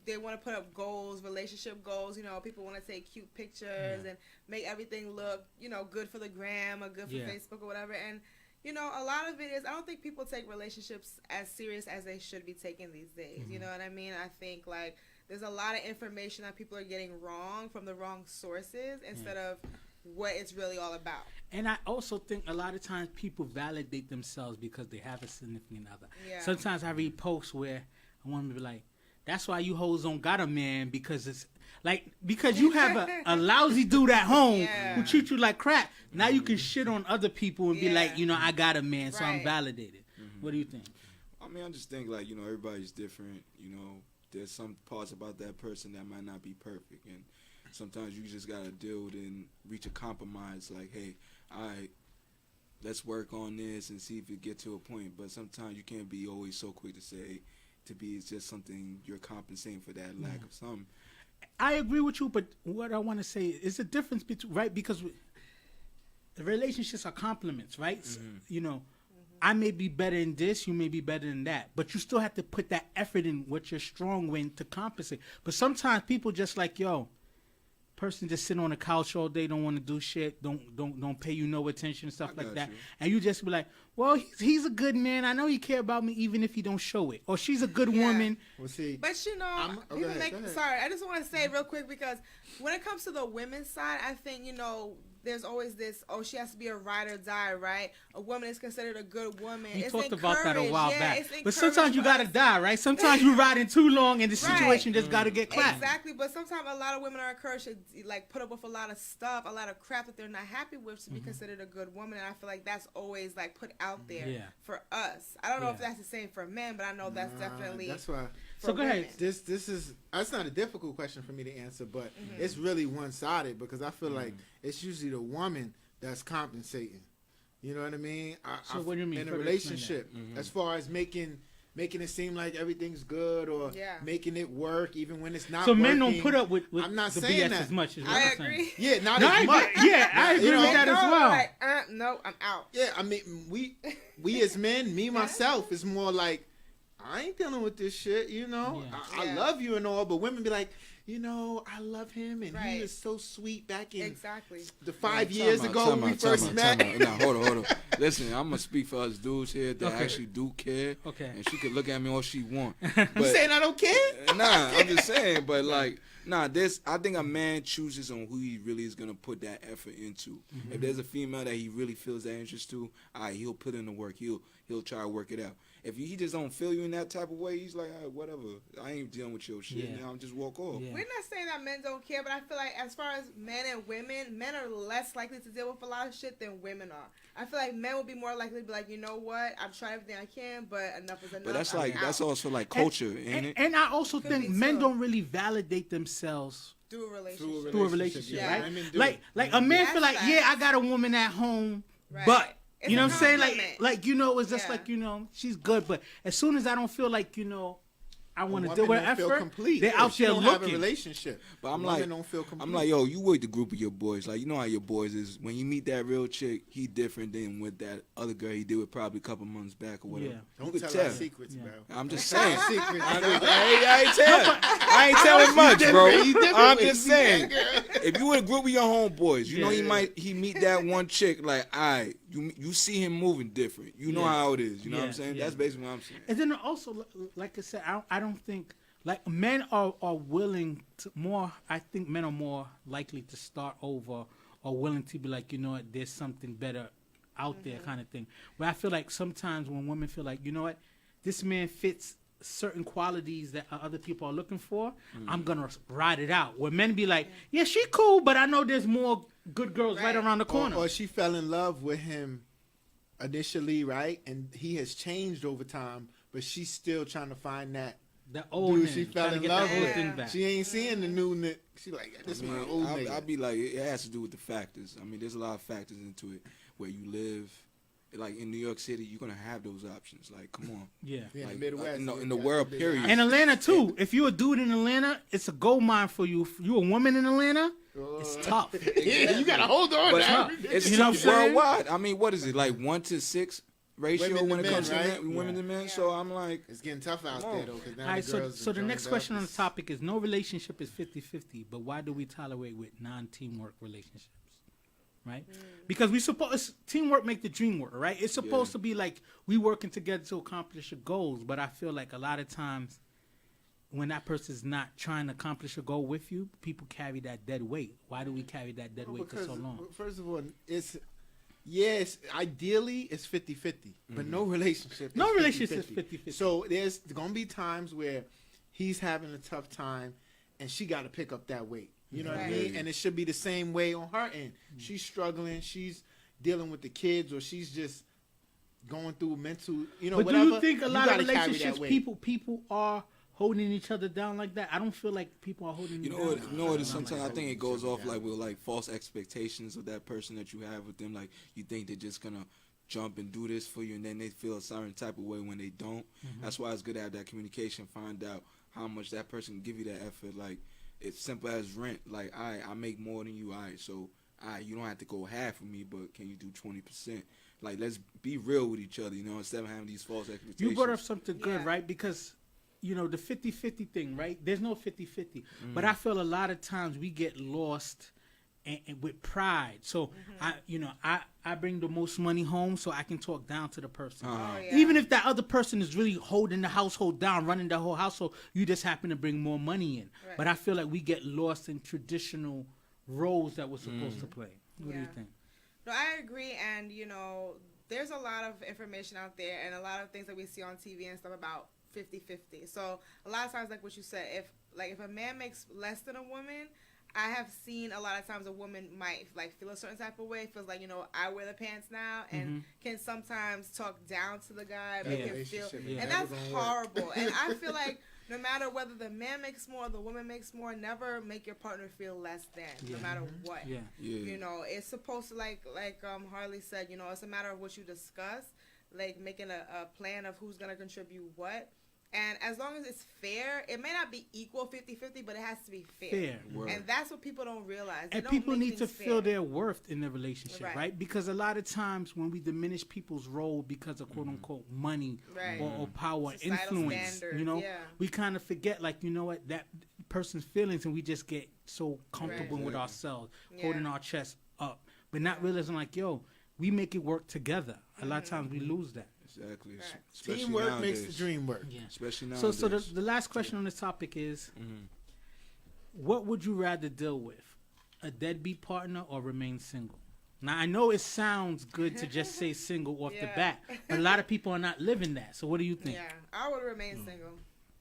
S4: they want to put up goals, relationship goals. People want to take cute pictures and make everything look, good for the gram or good for Facebook or whatever. And a lot of it is, I don't think people take relationships as serious as they should be taken these days. You know what I mean? I think like there's a lot of information that people are getting wrong from the wrong sources instead of what it's really all about.
S5: And I also think a lot of times people validate themselves because they have a significant other.
S4: Yeah.
S5: Sometimes I read posts where a woman be like, that's why you hoes don't got a man, because it's like, because you have a lousy dude at home who treat you like crap. Now you can shit on other people and be like, I got a man, so I'm validated. What do you think?
S3: I mean, I just think like, everybody's different. There's some parts about that person that might not be perfect, and sometimes you just gotta deal with it and reach a compromise. Like, hey, all right, let's work on this and see if it get to a point. But sometimes you can't be always so quick to say it's just something you're compensating for that lack of something.
S5: I agree with you, but what I want to say is the difference between, right? Because the relationships are complements, right? I may be better in this, you may be better in that, but you still have to put that effort in what you're strong in to compensate. But sometimes people just like, person just sitting on the couch all day, don't want to do shit, don't pay you no attention and stuff like that. And you just be like, well, he's a good man. I know he care about me even if he don't show it. Or she's a good woman.
S2: Well, see,
S4: but
S2: go ahead.
S4: Sorry, I just want to say real quick, because when it comes to the women's side, I think, there's always this, she has to be a ride or die, right? A woman is considered a good woman.
S5: We
S4: it's
S5: talked about that a while back. But
S4: But
S5: sometimes you got to die, right? Sometimes you riding too long and the situation just got to get clapped.
S4: Exactly, but sometimes a lot of women are encouraged to like put up with a lot of stuff, a lot of crap that they're not happy with to be considered a good woman, and I feel like that's always like put out there for us. I don't know if that's the same for men, but I know that's definitely.
S2: That's why.
S5: So go ahead.
S2: This is that's not a difficult question for me to answer, but it's really one sided because I feel like it's usually the woman that's compensating. You know what I mean?
S5: So what do you mean?
S2: In a relationship, as far as making it seem like everything's good or making it work even when it's not.
S5: So
S2: working.
S5: men don't put up with
S2: I'm not
S5: the
S2: saying
S5: BS
S2: that.
S5: as much. As
S4: I agree.
S2: Yeah, not as much.
S5: I agree with that as well.
S4: Like, no, I'm out.
S2: Yeah, I mean, we as men, me myself, is more like, I ain't dealing with this shit, you know.
S5: Yeah.
S2: I love you and all, but women be like, you know, I love him and he
S4: Right.
S2: is so sweet back in
S4: Exactly.
S2: the 5
S3: Time
S2: years
S3: out,
S2: ago
S3: time
S2: when we
S3: out, time
S2: first
S3: out,
S2: met.
S3: time out. Nah, hold on. Listen, I'm gonna speak for us dudes here that
S5: Okay.
S3: actually do care.
S5: Okay.
S3: And she could look at me all she want.
S2: You
S3: But
S2: saying I don't care?
S3: nah, I'm just saying. But like, nah, I think a man chooses on who he really is gonna put that effort into. If there's a female that he really feels that interest to, he'll put in the work. He'll try to work it out. If he just don't feel you in that type of way, he's like, whatever. I ain't dealing with your shit.
S5: Yeah.
S3: Now I'm just walk off.
S5: Yeah.
S4: We're not saying that men don't care, but I feel like as far as men and women, men are less likely to deal with a lot of shit than women are. I feel like men will be more likely to be like, you know what, I've tried everything I can, but enough is enough.
S3: But that's
S4: I'm
S3: like
S4: out.
S3: that's also like culture, ain't it?
S5: And I also
S4: Could
S5: think
S4: be
S5: men
S4: too.
S5: don't really validate themselves
S4: through a relationship.
S5: through a relationship,
S4: Yeah.
S5: right?
S2: Women do.
S5: Like a man
S4: That's
S5: feel like,
S4: facts.
S5: yeah, I got a woman at home,
S4: Right.
S5: but
S4: It's
S5: you know
S4: a
S5: what I'm saying?
S4: compliment.
S5: Like you know, it's just
S4: Yeah.
S5: like, you know, she's good, but as soon as I don't feel like, you know, I want to
S2: Women
S5: deal with
S2: don't feel
S5: effort,
S2: complete.
S5: they're
S2: Yeah,
S5: out
S2: she
S5: there
S2: don't have a
S5: looking.
S2: relationship.
S3: But I'm
S2: Women
S3: like,
S2: don't feel complete.
S3: I'm like, yo, you with the group of your boys. Like, you know how your boys is. When you meet that real chick, he different than with that other girl he did with probably a couple months back or whatever.
S5: Yeah.
S3: You
S2: Don't
S3: could
S2: tell
S3: tell.
S2: our secrets,
S5: Yeah.
S2: bro.
S3: I'm just
S2: Tell
S3: saying.
S2: our secrets.
S3: I ain't telling much, bro.
S2: You different
S3: I'm
S2: with
S3: just
S2: me,
S3: saying.
S2: girl.
S3: If you in a group with your homeboys, you know
S5: Yeah.
S3: he meet that one chick. Like, you see him moving different. You know
S5: Yeah.
S3: how it is. You know what I'm
S5: Yeah,
S3: saying?
S5: yeah.
S3: That's basically what I'm saying.
S5: And then also, like I said, I don't think like men are willing to more. I think men are more likely to start over or willing to be like, you know what, there's something better out there, kind of thing. But I feel like sometimes when women feel like, you know what, this man fits certain qualities that other people are looking for, I'm gonna ride it out. Where men be like, yeah, she cool, but I know there's more good girls right
S4: Right.
S5: around the corner.
S2: Or she fell in love with him initially, right? And he has changed over time, but she's still trying to find that
S5: The old
S2: dude
S5: man,
S2: she fell
S5: trying to
S2: in
S5: get
S2: love
S5: the old
S2: with.
S5: thing back.
S2: She ain't seeing the new nigga. She like, this is my old nigga.
S3: I'd be like, it has to do with the factors. I mean, there's a lot of factors into it. Where you live, like in New York City, you're gonna have those options. Like, come on.
S5: Yeah.
S2: Yeah, in
S3: Like,
S2: the Midwest.
S3: in the world, period.
S5: In Atlanta too. If you're a dude in Atlanta, it's a gold mine for you. If you're a woman in Atlanta, it's tough.
S2: Yeah, you gotta hold on.
S3: But
S2: now.
S3: it's
S5: You know what I'm
S3: tough
S5: saying?
S3: worldwide. I mean, what is it, like 1-to-6 ratio
S2: Women to
S3: when it
S2: men,
S3: comes
S2: right?
S3: to women
S5: Yeah.
S3: to men?
S4: Yeah.
S3: So I'm like,
S2: It's getting tough out
S3: Come
S2: there
S3: on.
S2: though. Cause now
S5: All right,
S2: the
S5: so
S2: girls
S5: the
S2: are
S5: next
S2: joined
S5: question
S2: up.
S5: on the topic is no relationship is 50-50, but why do we tolerate with non-teamwork relationships? Right? Because we suppose teamwork make the dream work, right? It's supposed
S3: Yeah.
S5: to be like we working together to accomplish your goals, but I feel like a lot of times when that person's not trying to accomplish a goal with you, people carry that dead weight. Why do we carry that dead weight for so long?
S2: First of all, it's ideally it's 50-50, but no relationship.
S5: No
S2: is
S5: relationship is
S2: 50-50.
S5: 50-50.
S2: So there's gonna be times where he's having a tough time, and she got to pick up that weight. You know what I
S4: Right.
S2: mean? And it should be the same way on her end. She's struggling. She's dealing with the kids, or she's just going through mental. You know,
S5: But
S2: whatever.
S5: do you think a lot of
S2: gotta carry that
S5: relationships,
S2: weight.
S5: people are holding each other down like that? I don't feel like people are holding
S3: you
S5: me
S3: know
S5: down.
S3: what? You know what? It's
S2: I'm
S3: sometimes
S2: like,
S3: I think it
S2: holding
S3: goes
S2: each
S3: off
S2: other
S3: like with like false expectations of that person that you have with them. Like you think they're just gonna jump and do this for you, and then they feel a certain type of way when they don't. That's why it's good to have that communication. Find out how much that person can give you that effort. Like it's simple as rent. Like I make more than you. So you don't have to go half of me, but can you do 20%? Like let's be real with each other, you know, instead of having these false expectations.
S5: You brought up something good,
S4: Yeah.
S5: right? Because, you know, the 50-50 thing, right? There's no 50-50. But I feel a lot of times we get lost and with pride. So, I bring the most money home so I can talk down to the person.
S4: Oh, yeah.
S5: Even if that other person is really holding the household down, running the whole household, you just happen to bring more money in.
S4: Right.
S5: But I feel like we get lost in traditional roles that we're supposed to play. What do you
S4: Yeah.
S5: think?
S4: No, I agree, and there's a lot of information out there and a lot of things that we see on TV and stuff about 50-50. So a lot of times, like what you said, if a man makes less than a woman, I have seen a lot of times a woman might feel a certain type of way, feels like, I wear the pants now, and can sometimes talk down to the guy, make him feel,
S2: relationship
S5: is
S4: and
S2: never
S4: that's
S2: gonna work.
S4: horrible. And I feel like no matter whether the man makes more or the woman makes more, never make your partner feel less than, no
S5: Yeah.
S4: matter what.
S5: Yeah.
S3: Yeah.
S4: It's supposed to like Harley said, it's a matter of what you discuss, like making a plan of who's gonna contribute what. And as long as it's fair, it may not be equal 50-50, but it has to be fair.
S5: Fair.
S4: And that's what people don't realize. They
S5: And
S4: don't
S5: people
S4: make
S5: need to
S4: things
S5: feel
S4: fair.
S5: their worth in the relationship, right? Because a lot of times when we diminish people's role because of quote unquote money
S4: Right.
S5: or power,
S4: Societal
S5: influence,
S4: standards,
S5: you know,
S4: yeah.
S5: we kind of forget, like, you know what, that person's feelings, and we just get so comfortable with ourselves, holding our chest up, but not realizing, like, yo, we make it work together. A lot of times we lose that.
S3: Exactly.
S4: Right.
S3: Especially
S2: Teamwork
S3: nowadays.
S2: makes the dream work.
S5: Yeah.
S3: Especially
S5: So
S3: nowadays.
S5: the last question on this topic is, what would you rather deal with, a deadbeat partner or remain single? Now, I know it sounds good to just say single off the
S4: Yeah.
S5: bat, but a lot of people are not living that. So what do you think?
S4: Yeah, I would remain single.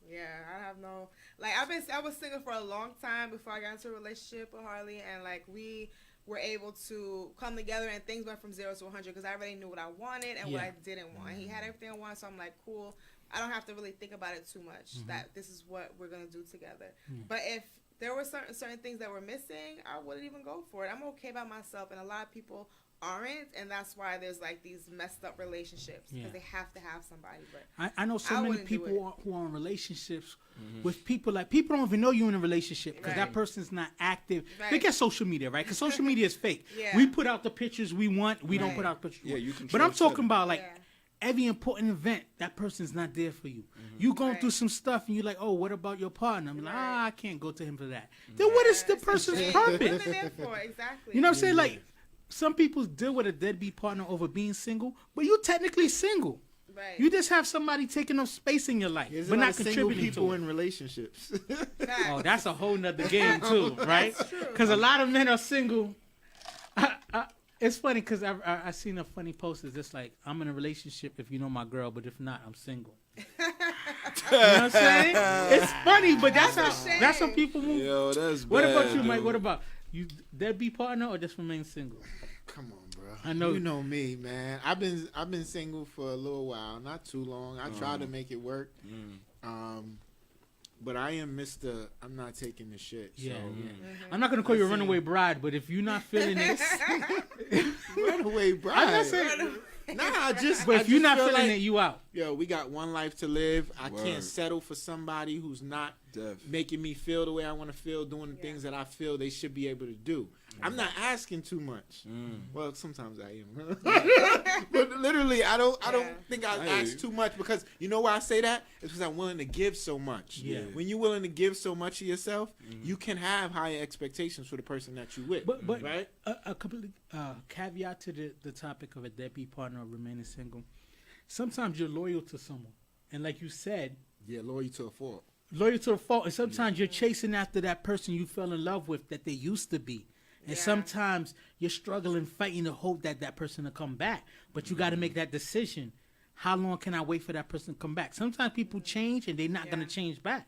S4: Yeah, I have no, like, I was single for a long time before I got into a relationship with Harley, and like we were able to come together, and things went from 0 to 100 because I already knew what I wanted and what I didn't want. He had everything I wanted, so I'm like, cool. I don't have to really think about it too much. That this is what we're gonna do together. But if there were certain things that were missing, I wouldn't even go for it. I'm okay by myself, and a lot of people aren't, and that's why there's like these messed up relationships because they have to have somebody. But
S5: I know so
S4: I
S5: many
S4: wouldn't do
S5: people who are in relationships with people, like, people don't even know you're in a relationship because that
S4: Right.
S5: person's not active.
S4: Right.
S5: Look at social media, right? Because social media is fake.
S4: Yeah.
S5: We put out the pictures we want. We don't
S4: Right.
S5: put out pictures we
S3: Yeah,
S5: want.
S3: you
S5: But
S3: control
S5: I'm talking
S3: setting.
S5: about, like,
S4: Yeah.
S5: every important event, that person's not there for you. You going
S4: Right.
S5: through some stuff and you're like, oh, what about your partner? I'm like,
S4: Right.
S5: I can't go to him for that. Then what is the
S4: It's
S5: person's
S4: what
S5: purpose?
S4: they're there for, exactly.
S5: You know what I'm saying? Like, some people deal with a deadbeat partner over being single, but you technically single.
S4: Right.
S5: You just have somebody taking up space in your life,
S2: There's
S5: but
S2: a lot
S5: not
S2: of single
S5: contributing
S2: people
S5: to it.
S2: in relationships.
S4: Facts.
S5: Oh, that's a whole nother game too, right?
S4: That's true.
S5: Because a lot of men are single. It's funny because I seen a funny post. It's just like, I'm in a relationship if you know my girl, but if not, I'm single. You know what I'm saying? It's funny, but that's
S4: That's a
S5: how
S4: shame.
S5: people move.
S3: Yo, that's
S5: What
S3: bad,
S5: about you, Mike?
S3: dude.
S5: What about you? Deadbeat partner or just remain single?
S2: Come on, bro.
S5: I know-
S2: You know me, man. I've been single for a little while, not too long. I tried to make it work. But I am Mr. I'm not taking the shit. So.
S5: Yeah, I'm not gonna call you a
S2: That's it.
S5: runaway bride, but if you're not feeling it,
S2: Runaway bride.
S5: I'm not saying.
S2: Nah, I just.
S5: But
S2: I
S5: if you're
S2: just
S5: not
S2: feel
S5: feeling
S2: like,
S5: it, you out.
S2: Yo, we got one life to live. I
S3: Word.
S2: can't settle for somebody who's not
S3: Def.
S2: making me feel the way I want to feel, doing the things that I feel they should be able to do. I'm not asking too much. Well, sometimes I am. But literally, I don't think I
S3: I hear
S2: ask
S3: you.
S2: too much because you know why I say that? It's because I'm willing to give so much.
S5: Yeah.
S2: When you're willing to give so much of yourself, you can have higher expectations for the person that you with.
S5: But
S2: right?
S5: a complete caveat to the topic of a deadbeat partner or remaining single. Sometimes you're loyal to someone, and like you said,
S2: Yeah, loyal to a fault.
S5: loyal to a fault. And sometimes you're chasing after that person you fell in love with that they used to be. And
S4: Yeah.
S5: sometimes you're struggling, fighting to hope that that person will come back. But you got to make that decision. How long can I wait for that person to come back? Sometimes people change and they're not going to change back.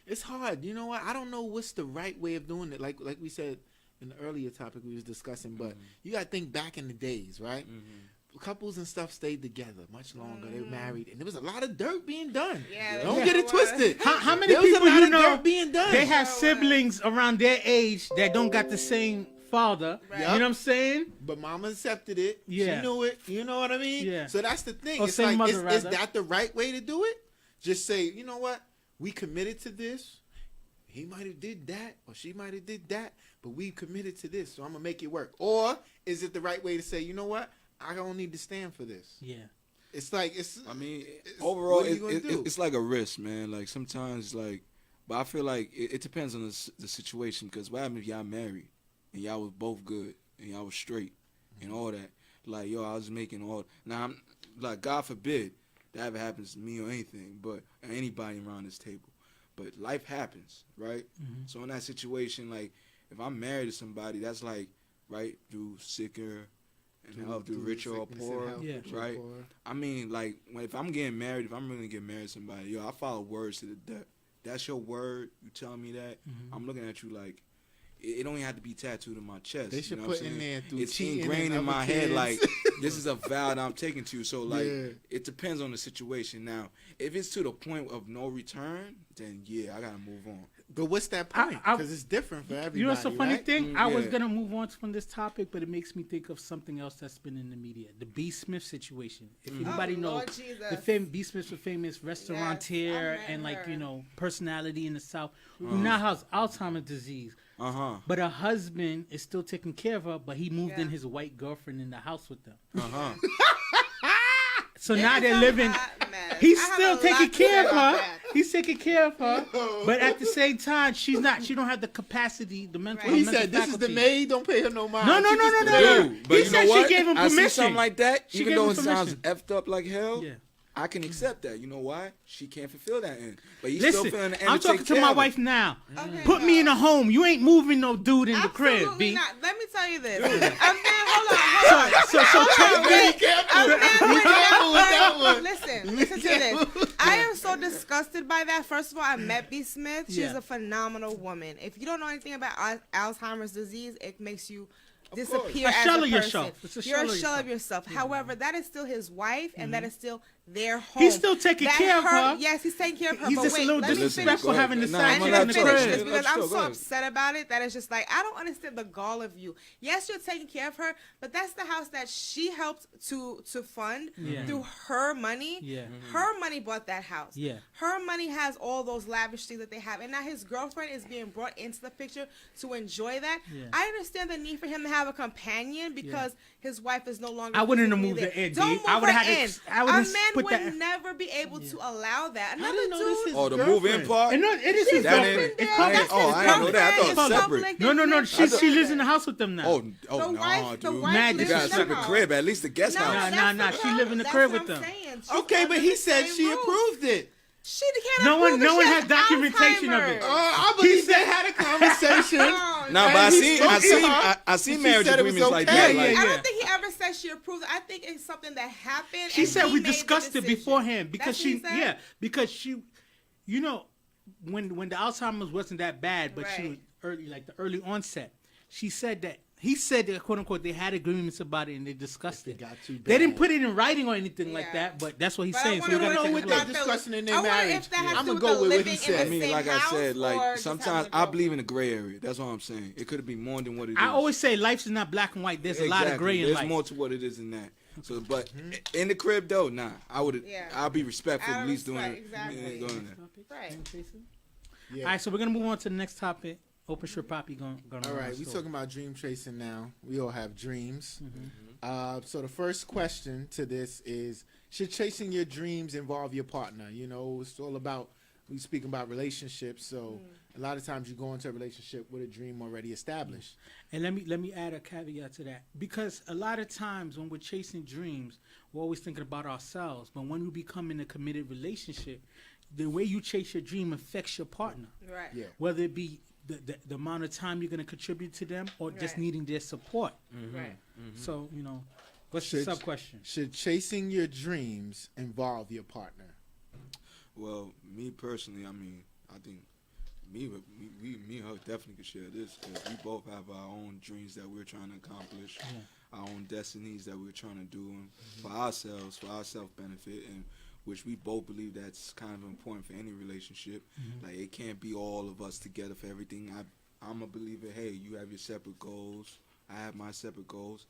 S2: It's hard. You know what? I don't know what's the right way of doing it. Like we said in the earlier topic we was discussing, but you got to think back in the days, right? Couples and stuff stayed together much longer. They were married, and there was a lot of dirt being done.
S4: Yeah,
S2: Don't
S4: there
S2: get it
S4: was.
S2: twisted.
S5: How many
S2: There was a
S5: people
S2: lot
S5: you
S2: of
S5: know
S2: dirt being done.
S5: they have
S4: Sure was.
S5: siblings around their age that don't got the same father?
S4: Right.
S5: You know what I'm saying?
S2: But mama accepted it.
S5: Yeah.
S2: She knew it. You know what I mean?
S5: Yeah.
S2: So that's the thing.
S5: Or
S2: It's
S5: same
S2: like,
S5: mother,
S2: is
S5: rather.
S2: that the right way to do it? Just say, you know what? We committed to this. He might have did that, or she might have did that, but we committed to this, so I'm gonna make it work. Or is it the right way to say, you know what? I don't need to stand for this.
S5: Yeah.
S2: It's like it's.
S3: I mean,
S2: It's-
S3: overall,
S2: what are you gonna do?
S3: it's like a risk, man. Like sometimes, like, but I feel like it depends on the situation. Because what happens if y'all married and y'all was both good and y'all was straight and all that? Like, yo, I was making all. Now, I'm like, God forbid that ever happens to me or anything, but anybody around this table. But life happens, right? So in that situation, like, if I'm married to somebody, that's like, right, through sicker and health, through richer or
S2: sickness and
S3: poor,
S2: health,
S5: Yeah.
S2: richer or
S3: right?
S2: poorer.
S3: I mean, like, if I'm getting married, if I'm really getting married to somebody, yo, I follow words to the death. That's your word. You tell me that. I'm looking at you like, it don't even have to be tattooed in my chest.
S2: They should
S3: you know what
S2: put
S3: I'm
S2: in
S3: saying?
S2: there through
S3: It's
S2: cheating
S3: ingrained
S2: and
S3: in my
S2: other
S3: head
S2: kids.
S3: like this is a vow that I'm taking to you. So like
S2: Yeah.
S3: it depends on the situation. Now, if it's to the point of no return, then yeah, I gotta move on.
S2: But what's that point?
S5: I-
S2: Because it's different for everybody.
S5: You know what's the funny
S2: right?
S5: thing? I was
S3: Yeah.
S5: gonna move on from this topic, but it makes me think of something else that's been in the media: the B. Smith situation. If anybody knows,
S4: Lord Jesus.
S5: B. Smith's a famous restaurateur
S4: I've
S5: and
S4: met
S5: like
S4: her.
S5: personality in the South who now has Alzheimer's disease. But her husband is still taking care of her, but he moved in
S4: Yeah.
S5: his white girlfriend in the house with them. So
S4: It
S5: now
S4: is
S5: they're
S4: a
S5: living.
S4: hot mess.
S5: He's
S4: I have
S5: still
S4: a lot
S5: taking
S4: to
S5: care
S4: say
S5: of
S4: about
S5: her.
S4: that.
S5: He's taking care of her, but at the same time, she's not. She don't have the capacity, the mental.
S4: Right.
S2: He
S5: mental
S2: said, "This is the
S5: faculty."
S2: maid. Don't pay her no mind."
S5: No, no,
S2: She
S5: no,
S2: just
S5: no,
S2: the
S5: no,
S2: maid."
S5: no.
S3: Dude, but
S5: He
S3: you
S5: said
S3: know
S5: she
S3: what?
S5: gave him
S3: I see
S5: permission.
S3: something like that,
S5: She
S3: even
S5: gave
S3: though
S5: him
S3: it sounds
S5: permission.
S3: effed up like hell.
S5: Yeah.
S3: I can accept that. You know why? She can't fulfill that end, but he's
S5: Listen,
S3: still feeling the end
S5: I'm
S3: to take
S5: talking to
S3: care
S5: my
S3: of it.
S5: wife now.
S4: Okay,
S5: Put me in
S4: no.
S5: a home. You ain't moving no dude in the crib,
S4: Absolutely
S5: B.
S4: not. Let me tell you this. Hold on.
S5: So
S2: Be careful. Be careful with that one.
S4: Listen to this. I am so disgusted by that. First of all, I met B. Smith. She's
S5: Yeah.
S4: a phenomenal woman. If you don't know anything about Alzheimer's disease, it makes you disappear
S5: A
S4: as
S5: shell
S4: a
S5: of
S4: person.
S5: yourself. It's a
S4: You're
S5: shell
S4: a
S5: of
S4: shell of yourself. However, that is still his wife, and that is still their home.
S5: He's still taking
S4: That
S5: care of her.
S4: Yes, he's taking care of her.
S5: He's
S4: but
S5: just
S4: wait,
S5: a little
S4: let me
S5: disrespectful
S4: finish.
S5: having the
S3: Nah,
S5: side
S3: I'm
S4: I
S5: chick
S4: need
S3: gonna
S5: in
S4: to
S5: the
S3: let
S4: finish
S3: you
S4: this
S5: crib.
S4: because I'm
S3: Go
S4: so
S3: ahead.
S4: upset about it that it's just like I don't understand the gall of you. Yes, you're taking care of her, but that's the house that she helped to fund
S5: Yeah.
S4: through her money.
S5: Yeah.
S4: Her money bought that house.
S5: Yeah.
S4: Her money has all those lavish things that they have, and now his girlfriend is being brought into the picture to enjoy that.
S5: Yeah.
S4: I understand the need for him to have a companion because his wife is no longer.
S5: I wouldn't have
S4: physically
S5: moved
S4: there.
S5: her in,
S4: Don't
S5: D.
S4: move
S5: I would've
S4: her
S5: had
S4: in.
S5: to- I would've
S4: A man
S5: put
S4: would
S5: that-
S4: never be able to allow that.
S5: I
S4: Another
S5: didn't know this
S4: dude.
S5: is-
S3: Oh, the
S2: Girlfriend.
S3: move-in part.
S5: And no, it is his
S3: That
S5: girlfriend.
S3: ain't-
S5: It's
S3: I
S5: public.
S3: ain't- oh, I didn't know that. I thought it was separate.
S5: No. She lives in the house with them now.
S3: Oh,
S4: The
S3: no,
S4: wife- the
S3: dude.
S4: wife
S5: Mad
S3: You
S4: lives
S3: got a
S4: in the
S3: separate
S4: house.
S3: crib, at least the guest
S4: No,
S3: house.
S5: Nah,
S4: that's
S5: she
S4: the
S5: live in the
S4: that's
S5: crib
S4: what
S5: with
S4: I'm
S5: them.
S4: saying. She's
S2: Okay,
S4: under
S2: but he
S4: the
S2: said
S4: same
S2: she
S4: roof.
S2: approved it.
S4: She can't
S5: No one-
S4: approve
S5: no
S4: it.
S5: one
S4: She
S5: had
S4: has
S5: documentation of it.
S4: Alzheimer's.
S2: I believe they had a conversation.
S4: No,
S3: Nah, but
S2: And
S3: I
S2: he
S3: seen
S2: spoke to her.
S3: I seen
S2: She
S3: marriage
S2: said it was
S3: agreements like
S2: okay.
S3: that.
S5: Yeah,
S3: Like,
S5: yeah.
S4: I don't think he ever said she approved it. I think it's something that happened.
S5: She
S4: and
S5: said
S4: he
S5: we
S4: made the
S5: discussed it
S4: decision.
S5: beforehand because
S4: That's what he
S5: she,
S4: said?
S5: yeah, because she, you know, when the Alzheimer's wasn't that bad, but she
S4: Right.
S5: was early, like the early onset. She said that he said that quote unquote they had agreements about it and they discussed it.
S2: got too
S5: They didn't
S2: bad.
S5: put it in writing or anything like
S4: Yeah.
S5: that, but that's what he's
S4: But
S5: saying.
S4: I
S5: So we
S4: wonder
S5: gotta
S2: know
S5: take
S2: what
S5: a
S2: they
S5: look.
S2: discussing in their
S4: I wonder
S2: marriage.
S4: if that has
S2: I'ma
S4: to do with
S2: go
S4: the
S2: with what he
S4: living in
S2: said.
S4: the
S3: I mean,
S4: same
S3: like I
S4: house
S3: said,
S4: or
S3: like
S4: just
S3: sometimes
S4: having a
S3: I believe in
S4: girlfriend.
S3: the gray area. That's all I'm saying. It could be more than what it is.
S5: I always say life is not black and white. There's a lot of
S3: Exactly.
S5: gray in
S3: There's
S5: life.
S3: more to what it is than that. So, but in the crib though, nah.
S4: Yeah.
S3: I'll be respectful
S4: Out
S3: at
S4: of
S3: least doing
S4: respect,
S3: it.
S4: exactly.
S3: Yeah, doing that.
S4: Right.
S5: All right, so we're gonna move on to the next topic. Open shirt Poppy going.
S2: All right, we talking about dream chasing now. We all have dreams. So the first question to this is: should chasing your dreams involve your partner? You know, it's all about we speaking about relationships. So a lot of times you go into a relationship with a dream already established.
S5: And let me add a caveat to that, because a lot of times when we're chasing dreams, we're always thinking about ourselves. But when we become in a committed relationship, the way you chase your dream affects your partner,
S4: Right.
S2: Yeah.
S5: whether it be the amount of time you're going to contribute to them or just
S4: Right.
S5: needing their support.
S4: Right.
S5: So, you know, what's the
S2: Should-
S5: sub question?
S2: Should chasing your dreams involve your partner?
S3: Well, me personally, I mean, I think me and her definitely could share this because we both have our own dreams that we're trying to accomplish, our own destinies that we're trying to do for ourselves, for our self benefit, and which we both believe that's kind of important for any relationship. Like it can't be all of us together for everything. I'm a believer. Hey, you have your separate goals. I have my separate goals.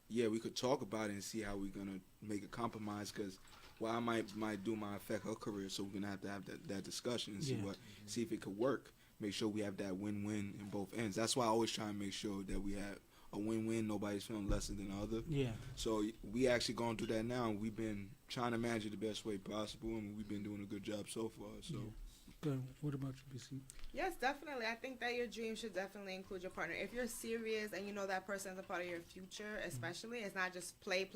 S3: Yeah, we could talk about it and see how we're gonna make a compromise. Because what I might do might affect her career, so we're gonna have to have that discussion and see see if it could work. Make sure we have that win-win in both ends. That's why I always try and make sure that we have a win-win. Nobody's feeling lesser than the other.
S5: Yeah.
S3: So we actually going through that now. We've been trying to manage it the best way possible, and we've been doing a good job so far. So.
S5: Good. What about you, BC?
S4: Yes, definitely. I think that your dream should definitely include your partner. If you're serious and you know that person is a part of your future, especially, it's not just play,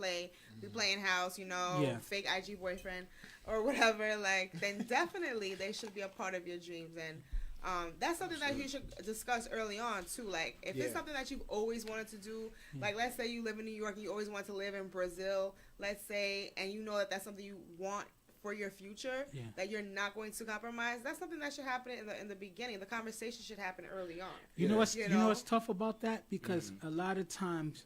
S4: we playing house, you know,
S5: Yeah.
S4: fake IG boyfriend or whatever, like, then definitely they should be a part of your dreams. And that's something that you should discuss early on, too. Like, if it's something that you've always wanted to do, like, let's say you live in New York and you always want to live in Brazil, let's say, and you know that that's something you want for your future, that you're not going to compromise, that's something that should happen in the beginning. The conversation should happen early on.
S5: You know what's tough about that? Because a lot of times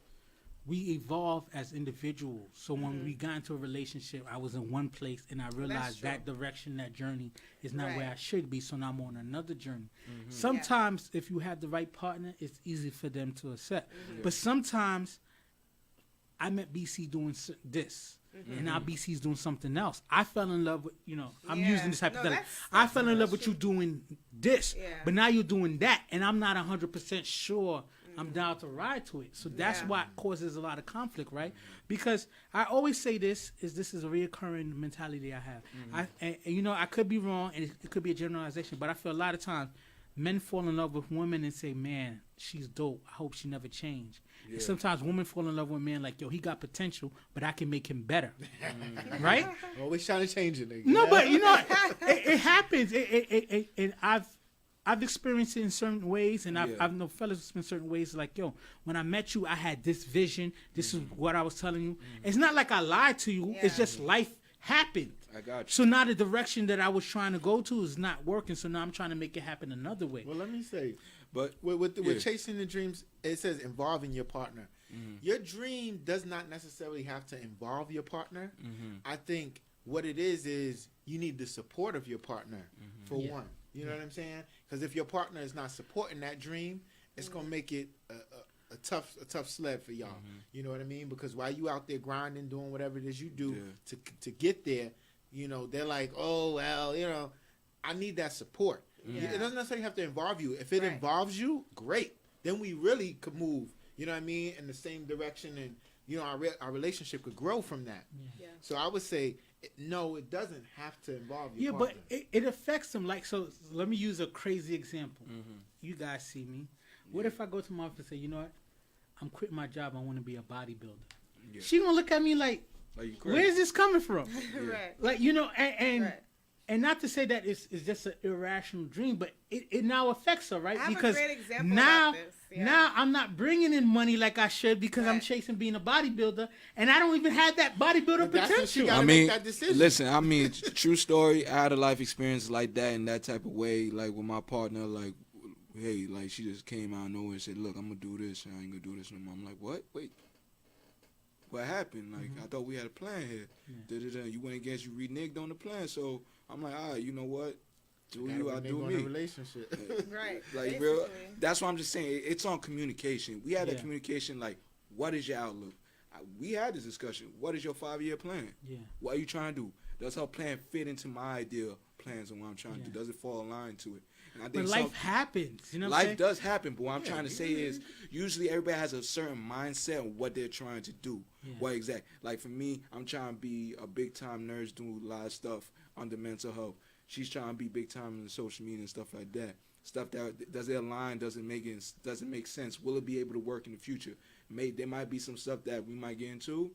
S5: we evolve as individuals. So when we got into a relationship, I was in one place and I realized that direction, that journey is not where I should be. So now I'm on another journey. Sometimes if you have the right partner, it's easy for them to accept. But sometimes I met BC doing this. And now BC's doing something else. I fell in love with, I'm using this hypothetical. I fell in love with you doing this, but now you're doing that, and I'm not 100% sure I'm down to ride to it. So that's why it causes a lot of conflict, right? Because I always say this is a reoccurring mentality I have. I could be wrong, and it could be a generalization, but I feel a lot of times men fall in love with women and say, man, she's dope. I hope she never changed. Yeah. And sometimes women fall in love with men like, yo, he got potential, but I can make him better. Right?
S2: Always trying to change it, nigga.
S5: No, but it happens. And I've experienced it in certain ways, and I've known fellas in certain ways. Like, yo, when I met you, I had this vision. This is what I was telling you. It's not like I lied to you. It's just life happened.
S3: I got you.
S5: So now the direction that I was trying to go to is not working. So now I'm trying to make it happen another way.
S2: Well, let me say, but with chasing the dreams, it says involving your partner. Your dream does not necessarily have to involve your partner. I think what it is you need the support of your partner for one. You know what I'm saying? Because if your partner is not supporting that dream, it's gonna make it a tough sled for y'all. You know what I mean? Because while you out there grinding, doing whatever it is you do to get there, they're like, oh well, I need that support. It doesn't necessarily have to involve you. If it involves you, great. Then we really could move. You know what I mean? In the same direction, and our relationship could grow from that. So I would say, no, it doesn't have to involve you.
S5: But it affects them. Like, so let me use a crazy example. You guys see me. What if I go to my office and say, you know what? I'm quitting my job. I want to be a bodybuilder. She gonna look at me like where is this coming from? Like, and not to say that it's just an irrational dream, but it now affects her, right?
S4: I have
S5: because
S4: a great example
S5: now,
S4: about this.
S5: now I'm not bringing in money like I should because I'm chasing being a bodybuilder, and I don't even have that bodybuilder potential.
S3: Listen, true story. I had a life experience like that in that type of way, like with my partner, like, hey, like she just came out of nowhere and said, look, I'm gonna do this, and I ain't gonna do this no more. I'm like, what? Wait. What happened? Like, I thought we had a plan here. You went against, you reneged on the plan. So I'm like, all right, you know what? Do you, I do me.
S2: Relationship.
S4: Right.
S3: Like, real. That's what I'm just saying. It's on communication. We had that communication. Like, what is your outlook? We had this discussion. What is your 5-year plan?
S5: Yeah.
S3: What are you trying to do? Does her plan fit into my ideal plans and what I'm trying to do? Does it fall in line to it? And I think
S5: but life happens. You know what
S3: life does happen, but what I'm trying to say is usually everybody has a certain mindset of what they're trying to do. What exactly? Like for me, I'm trying to be a big time nurse, doing a lot of stuff under mental health. She's trying to be big time in social media and stuff like that. Stuff that does it align, doesn't make sense. Will it be able to work in the future? There might be some stuff that we might get into.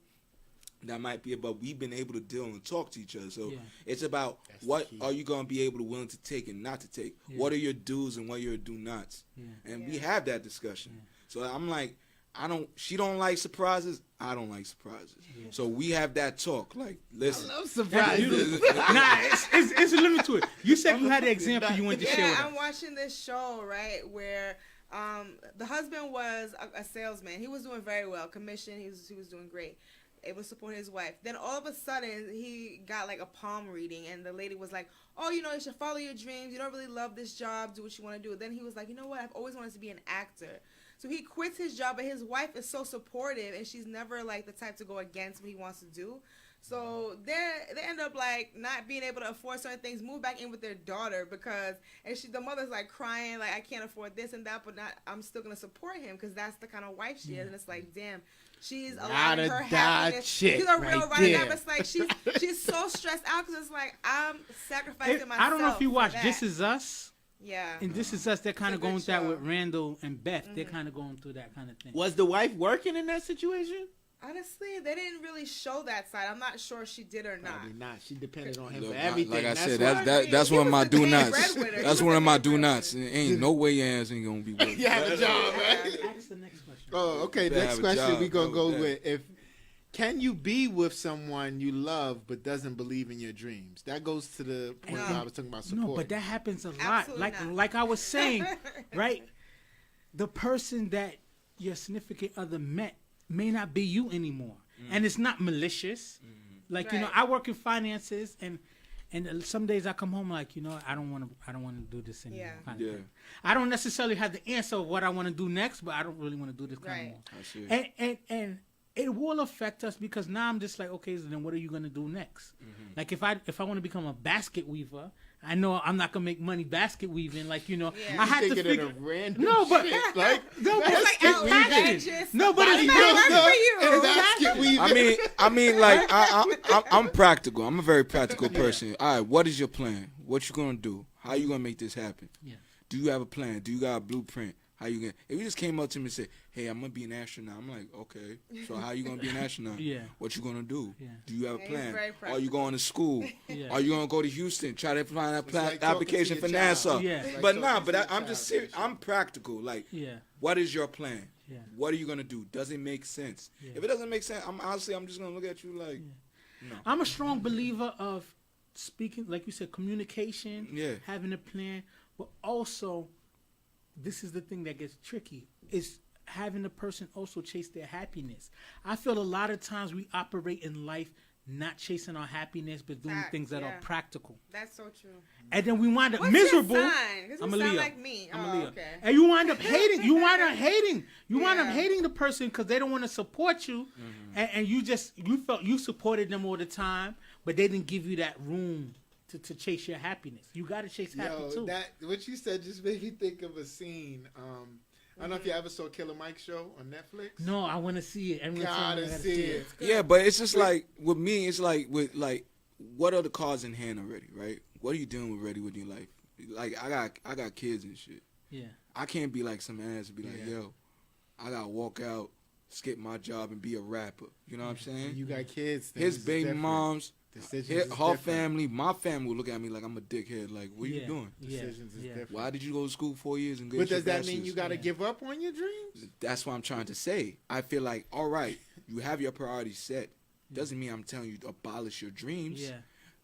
S3: That might be about we've been able to deal and talk to each other. So it's about what are you going to be able to willing to take and not to take. What are your do's and what are your do nots. And we have that discussion. So I'm like, she don't like surprises. I don't like surprises. So we have that talk. Like, listen.
S2: I love surprises.
S5: It's a limit to it. You said you had an example you wanted to share with us.
S4: I'm watching this show, right, where the husband was a salesman. He was doing very well. Commission, he was doing great. Able to support his wife. Then all of a sudden he got like a palm reading, and the lady was like, oh, you should follow your dreams. You don't really love this job. Do what you want to do. Then he was like, you know what? I've always wanted to be an actor. So he quits his job, but his wife is so supportive, and she's never like the type to go against what he wants to do. So they end up like not being able to afford certain things, move back in with their daughter the mother's like crying like, I can't afford this and that, but I'm still gonna support him because that's the kind of wife she is. And it's like, damn, she's allowing her happiness. She's a real ride or die, but it's like she's so stressed out because it's like I'm sacrificing myself.
S5: I don't know if you watch This Is Us.
S4: Yeah.
S5: And This Is Us, they're kind of going through that with Randall and Beth. They're kind of going through that kind of thing.
S2: Was the wife working in that situation?
S4: Honestly, they didn't really show that side. I'm not sure if she did or not.
S2: Probably not. She depended on him for everything.
S3: Like I said, that's one of my do nots. That's one of my do nots. Ain't no way your ass ain't gonna be working.
S2: You have a job, right?
S5: Ask the next question.
S2: Oh, okay. Next question we gonna go with Can you be with someone you love but doesn't believe in your dreams? That goes to the point where I was talking about support.
S5: No, but that happens a lot.
S4: Absolutely not.
S5: Like I was saying, right? The person that your significant other met may not be you anymore, and it's not malicious. Like you know,
S4: Right.
S5: I work in finances, and some days I come home like, you know, I don't want to do this anymore.
S4: Yeah.
S5: kind of
S3: Yeah.
S5: thing. I don't necessarily have the answer of what I want to do next, but I don't really want to do this kind
S4: Right.
S5: of more.
S3: I see.
S5: And it will affect us because now I'm just like, okay, so then what are you gonna do next? Like if I want to become a basket weaver, I know I'm not gonna make money basket weaving. Like you know,
S4: Yeah.
S5: I had to
S2: Thinking
S5: figure.
S2: of random
S5: No, but
S2: shit, like
S5: no, but
S4: It's
S5: it's
S4: like outlandish.
S5: passion. No, but it's
S4: Bodybuilder
S5: passion.
S4: for you.
S2: and basket weaving.
S3: I mean, like I'm practical. I'm a very practical person. All right, what is your plan? What you gonna do? How you gonna make this happen?
S5: Yeah.
S3: Do you have a plan? Do you got a blueprint? How you gonna? If you just came up to me and said, "Hey, I'm gonna be an astronaut," I'm like, "Okay, so how you gonna be an astronaut?
S5: Yeah.
S3: What you gonna do?
S5: Yeah.
S3: Do you have a
S4: Yeah, he's
S3: plan?
S4: very
S3: Are you
S4: practical.
S3: going to school?
S5: Yeah.
S3: Are you gonna go to Houston? Try to find a
S2: It's like talking
S3: application
S2: to
S3: for
S2: your child.
S3: NASA?
S5: Yeah. It's
S2: like
S3: But
S2: talking
S3: nah,
S2: to
S3: but
S2: your
S3: I'm
S2: child
S3: just
S2: and
S3: serious.
S2: shit.
S3: I'm practical. Like,
S5: Yeah.
S3: what is your plan?
S5: Yeah.
S3: What are you gonna do? Does it make sense?
S5: Yeah.
S3: If it doesn't make sense, I'm just gonna look at you like, no.
S5: I'm a strong believer of speaking, like you said, communication,
S3: Yeah.
S5: having a plan, but also, this is the thing that gets tricky, is having the person also chase their happiness. I feel a lot of times we operate in life not chasing our happiness, but doing
S4: Facts,
S5: things that
S4: yeah.
S5: are practical.
S4: That's so true.
S5: And then we wind up
S4: What's
S5: miserable.
S4: your sign? 'Cause you
S5: I'm a
S4: sound
S5: Leo.
S4: like me.
S5: I'm
S4: Oh,
S5: a Leo.
S4: okay.
S5: And you wind up hating. You wind up hating. You wind up
S4: Yeah.
S5: hating the person because they don't want to support you, and you felt you supported them all the time, but they didn't give you that room to chase your happiness. You got to chase happy
S2: Yo,
S5: too.
S2: that what you said just made me think of a scene. I don't know if you ever saw Killer Mike's show on Netflix.
S5: No, I want to see it. Everyone tells me I
S2: Gotta
S5: gotta
S2: see it.
S3: Yeah, but it's just like with me, it's like with like, what are the cards in hand already, right? What are you doing already with your life? Like I got kids and shit.
S5: Yeah.
S3: I can't be like some ass and be like,
S2: Yeah.
S3: yo, I gotta walk out, skip my job, and be a rapper. You know what I'm saying?
S2: You got kids. things
S3: His
S2: is
S3: baby
S2: different.
S3: moms,
S2: Decisions
S3: her
S2: is different.
S3: family, my family will look at me like I'm a dickhead. Like, what are you doing?
S5: Yeah.
S2: Decisions is
S5: Yeah.
S2: different.
S3: Why did you go to school 4 years and get
S2: But
S3: your
S2: does that mean
S3: bachelor's?
S2: you got to
S5: Yeah.
S2: give up on your dreams?
S3: That's what I'm trying to say. I feel like, all right, you have your priorities set. Doesn't mean I'm telling you to abolish your dreams.
S5: Yeah.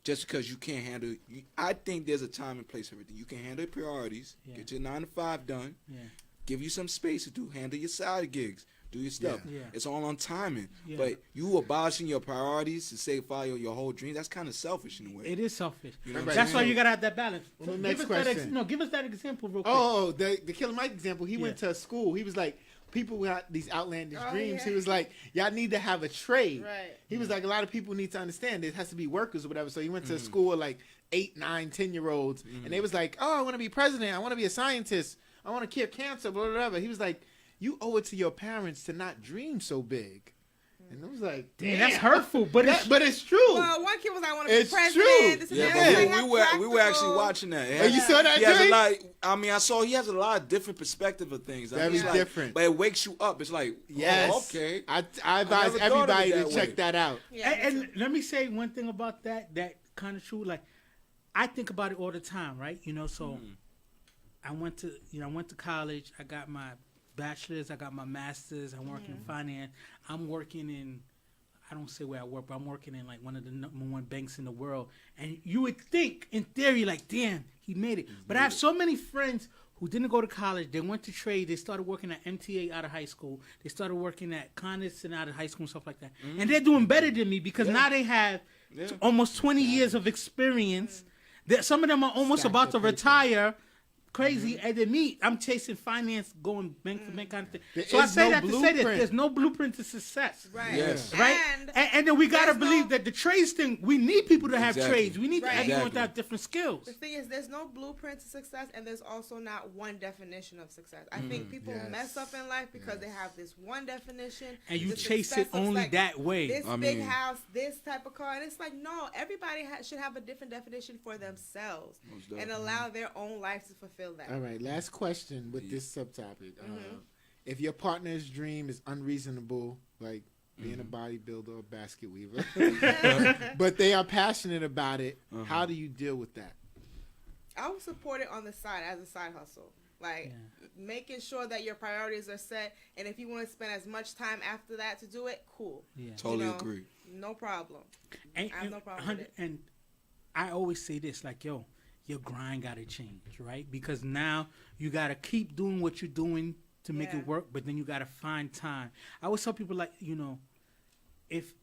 S3: Just because you can't handle, I think there's a time and place for everything. You can handle your priorities,
S5: Yeah.
S3: get your 9 to 5 done,
S5: Yeah.
S3: give you some space to do, handle your side gigs, do your stuff.
S5: Yeah. Yeah.
S3: It's all on timing.
S5: Yeah.
S3: But you abolishing your priorities to say follow your whole dream, that's kind of selfish in a way.
S5: It is selfish.
S3: You know what
S2: Right.
S3: I'm
S5: That's why
S3: saying?
S5: you gotta have that balance.
S2: Well, the
S5: Give
S2: next
S5: us that
S2: question.
S5: give us that example real quick.
S2: Oh, the Killer Mike example. He went
S5: Yeah.
S2: to school. He was like, people got these outlandish
S4: Oh,
S2: dreams.
S4: yeah.
S2: He was like, y'all need to have a trade.
S4: Right.
S2: He was like, a lot of people need to understand there has to be workers or whatever. So he went to school with like 8, 9, 10-year-olds, and they was like, oh, I want to be president. I want to be a scientist. I want to cure cancer. Blah, blah, blah. He was like, you owe it to your parents to not dream so big. And I was like,
S5: Damn,
S2: damn,
S5: that's hurtful, but it's
S2: But it's true.
S4: Well, one kid was like, I want to be
S2: It's
S4: president.
S2: true.
S4: This is
S3: Yeah,
S4: that.
S3: but
S4: It's
S2: Yeah.
S4: like,
S3: we were actually
S4: practical.
S3: watching that.
S2: Oh, you saw that
S3: He has a
S2: joint?
S3: lot. I mean, I saw he has a lot of different perspective of things.
S2: Very
S3: It's like-
S2: different.
S3: But it wakes you up. It's like,
S2: Yes.
S3: oh, okay.
S2: I advise
S3: never thought of it
S2: everybody to
S3: that
S2: check
S3: way.
S2: that out.
S4: Yeah, me
S5: and
S4: too.
S5: let me say one thing about that kind of true. Like, I think about it all the time, right? You know, so I went to college. I got my bachelor's. I got my master's. I'm working in finance. I'm working in, I don't say where I work, but I'm working in like one of the #1 banks in the world. And you would think, in theory, like, damn, he made it. But I have so many friends who didn't go to college. They went to trade. They started working at MTA out of high school. They started working at Condon out of high school and stuff like that. And they're doing better than me because now they have
S3: Yeah.
S5: almost 20 years of experience. Some of them are almost
S2: Stack
S5: about
S2: the
S5: to
S2: paper.
S5: retire. Crazy. And then me, I'm chasing finance, going bank for bank kind of thing.
S2: There
S5: So I
S2: is
S5: say
S2: no
S5: that to say that
S2: blueprint.
S5: there's no blueprint to success.
S4: Right.
S3: Yes.
S5: Right? And then we got to
S4: there's
S5: believe
S4: no-
S5: that the trades thing, we need people to have
S3: Exactly.
S5: trades. We need
S4: Right.
S5: everyone to
S3: Exactly.
S5: have different skills.
S4: The thing is, there's no blueprint to success, and there's also not one definition of success. I think people
S2: Yes.
S4: mess up in life because they have this one definition,
S5: And you
S4: the
S5: chase
S4: success
S5: it
S4: looks
S5: only
S4: like
S5: that way.
S4: This
S3: I
S4: big
S3: mean-
S4: house, this type of car, and it's like, no, everybody should have a different definition for themselves
S3: Most
S4: and
S3: definitely.
S4: allow their own life to fulfill that.
S2: All right, last question with this subtopic. If your partner's dream is unreasonable, like being a bodybuilder or basket weaver, but they are passionate about it, how do you deal with that?
S4: I would support it on the side as a side hustle. Like making sure that your priorities are set, and if you want to spend as much time after that to do it, cool.
S5: Yeah.
S3: Totally agree.
S4: No problem.
S5: And,
S4: I have no problem with it.
S5: And I always say this, like, yo, your grind got to change, right? Because now you got to keep doing what you're doing to make it work, but then you got to find time. I always tell people, like, you know, if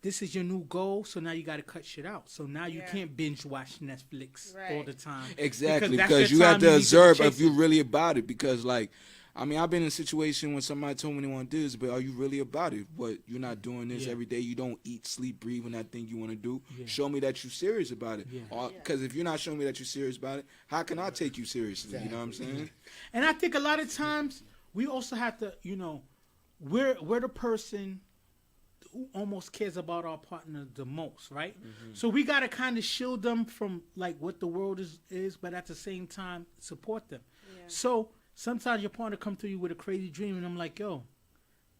S5: this is your new goal, so now you got to cut shit out. So now you can't binge watch Netflix all the time.
S3: Exactly, because you have to observe if you're really about it. Because, like, I mean, I've been in a situation when somebody told me they want to do this, but are you really about it? But you're not doing this every day. You don't eat, sleep, breathe when that thing you want to do. Show me that you're serious about it. Because if you're not showing me that you're serious about it, how can I take you seriously? Exactly. You know what I'm saying?
S5: And I think a lot of times we also have to, you know, we're the person who almost cares about our partner the most, right? Mm-hmm. So we got to kind of shield them from like what the world is, but at the same time support them. Yeah. So sometimes your partner come to you with a crazy dream, and I'm like, yo,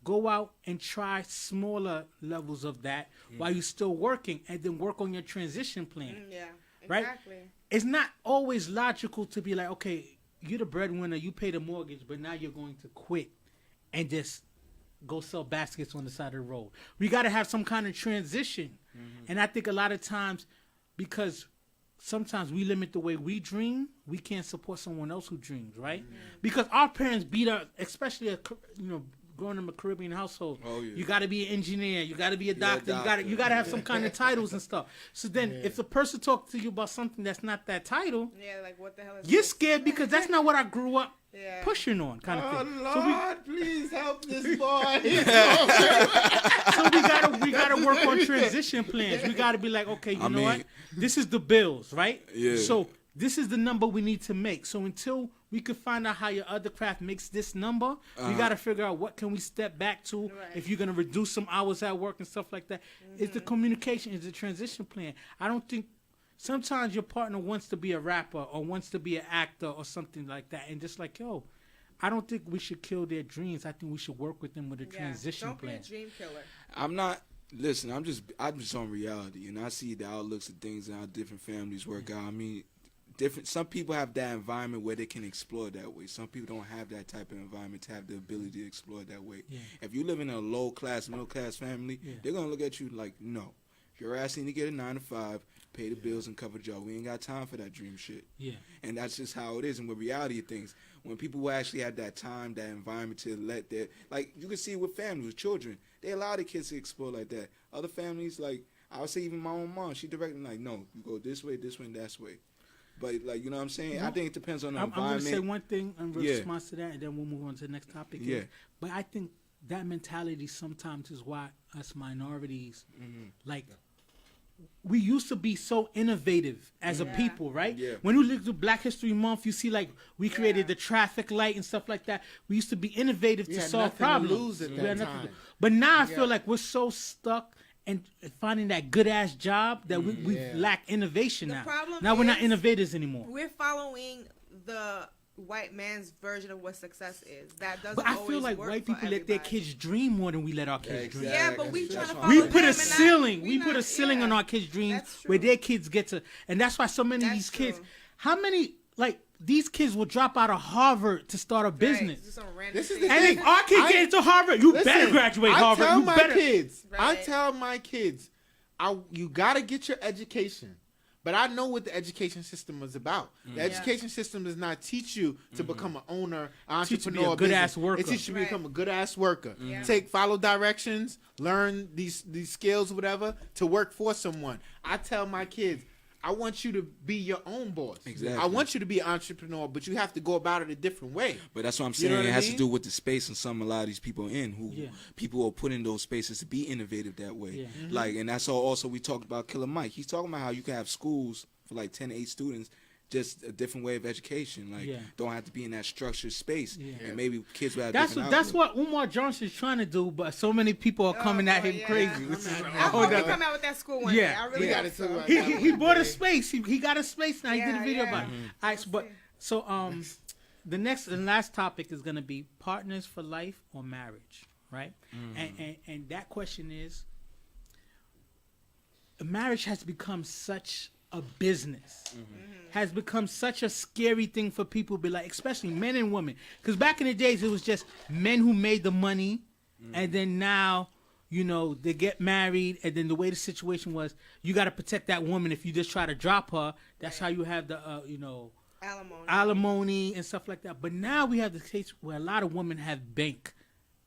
S5: go out and try smaller levels of that while you're still working, and then work on your transition plan.
S4: Yeah,
S5: exactly. Right? It's not always logical to be like, okay, you're the breadwinner, you pay the mortgage, but now you're going to quit and just go sell baskets on the side of the road. We got to have some kind of transition. Mm-hmm. And I think a lot of times, because sometimes we limit the way we dream, we can't support someone else who dreams, right? Mm-hmm. Because our parents beat us, especially growing in a Caribbean household. Oh, yeah. You got to be an engineer, you got to be a doctor, you got to have some kind of titles and stuff. So then if the person talks to you about something that's not that title,
S4: like what the hell is
S5: you're scared because that's not what I grew up pushing on, kind of thing.
S2: Lord, so please help this boy.
S5: So we gotta work on transition plans. We gotta be like, okay, you know what? This is the bills, right? Yeah. So this is the number we need to make. So until we can find out how your other craft makes this number, we got to figure out what can we step back to if you're going to reduce some hours at work and stuff like that. Mm-hmm. It's the communication, it's the transition plan. I don't think sometimes your partner wants to be a rapper or wants to be an actor or something like that. And just like, yo, I don't think we should kill their dreams. I think we should work with them with a transition plan.
S4: Don't be a dream killer.
S3: I'm not. Listen, I'm just on reality, and I see the outlooks of things and how different families work out. I mean, some people have that environment where they can explore that way. Some people don't have that type of environment to have the ability to explore that way. Yeah. If you live in a low class, middle class family, they're gonna look at you like, no, you're asking to get a 9 to 5, pay the bills and cover the job. We ain't got time for that dream shit. Yeah. And that's just how it is. And with reality of things, when people will actually have that time, that environment to let their, like you can see it with families, with children, they allow the kids to explore like that. Other families, like I would say even my own mom, she directed like, no, you go this way, and that way. But, like, you know what I'm saying? I think it depends on the environment.
S5: I'm going to say one thing in response to that, and then we'll move on to the next topic. Yeah. But I think that mentality sometimes is why us minorities, like, we used to be so innovative as a people, right? Yeah. When you look at Black History Month, you see, like, we created the traffic light and stuff like that. We used to be innovative to solve problems.
S2: To lose at that time.
S5: But now I feel like we're so stuck and finding that good-ass job that we lack innovation now. Now we're not innovators anymore.
S4: We're following the white man's version of what success is. That doesn't
S5: But I feel like white people let their kids dream more than we let our kids dream.
S4: Yeah, but we trying to follow
S5: We put a ceiling. We put a ceiling on our kids' dreams where their kids get to. And that's why so many of these kids, how many, like, these kids will drop out of Harvard to start a business.
S2: This is the
S5: and if our kid get into Harvard, you better graduate Harvard.
S2: I tell my kids, you got to get your education. But I know what the education system is about. The education system does not teach you to become an owner, entrepreneur,
S5: good-ass worker.
S2: It teaches you to become a good-ass worker. Follow directions, learn these skills, whatever, to work for someone. I tell my kids, I want you to be your own boss. Exactly. I want you to be an entrepreneur, but you have to go about it a different way.
S3: But that's what I'm saying. It has to do with the space and a lot of these people are in who people are put in those spaces to be innovative that way. Yeah. Mm-hmm. Like, and that's all. Also, we talked about Killer Mike. He's talking about how you can have schools for like 10 to 8 students. Just a different way of education. Like, don't have to be in that structured space. Yeah. And maybe kids will have
S5: That's what Umar Johnson's trying to do, but so many people are coming at him crazy.
S4: I hope he come out with that school one day. I really got it.
S5: He bought a space. He got a space now. He did a video about it. All right, so the next and last topic is going to be partners for life or marriage, right? And that question is, marriage has become such a business has become such a scary thing for people to be like, especially men and women. Because back in the days, it was just men who made the money, and then now, you know, they get married, and then the way the situation was, you got to protect that woman. If you just try to drop her, that's how you have the, you know, alimony and stuff like that. But now we have the case where a lot of women have bank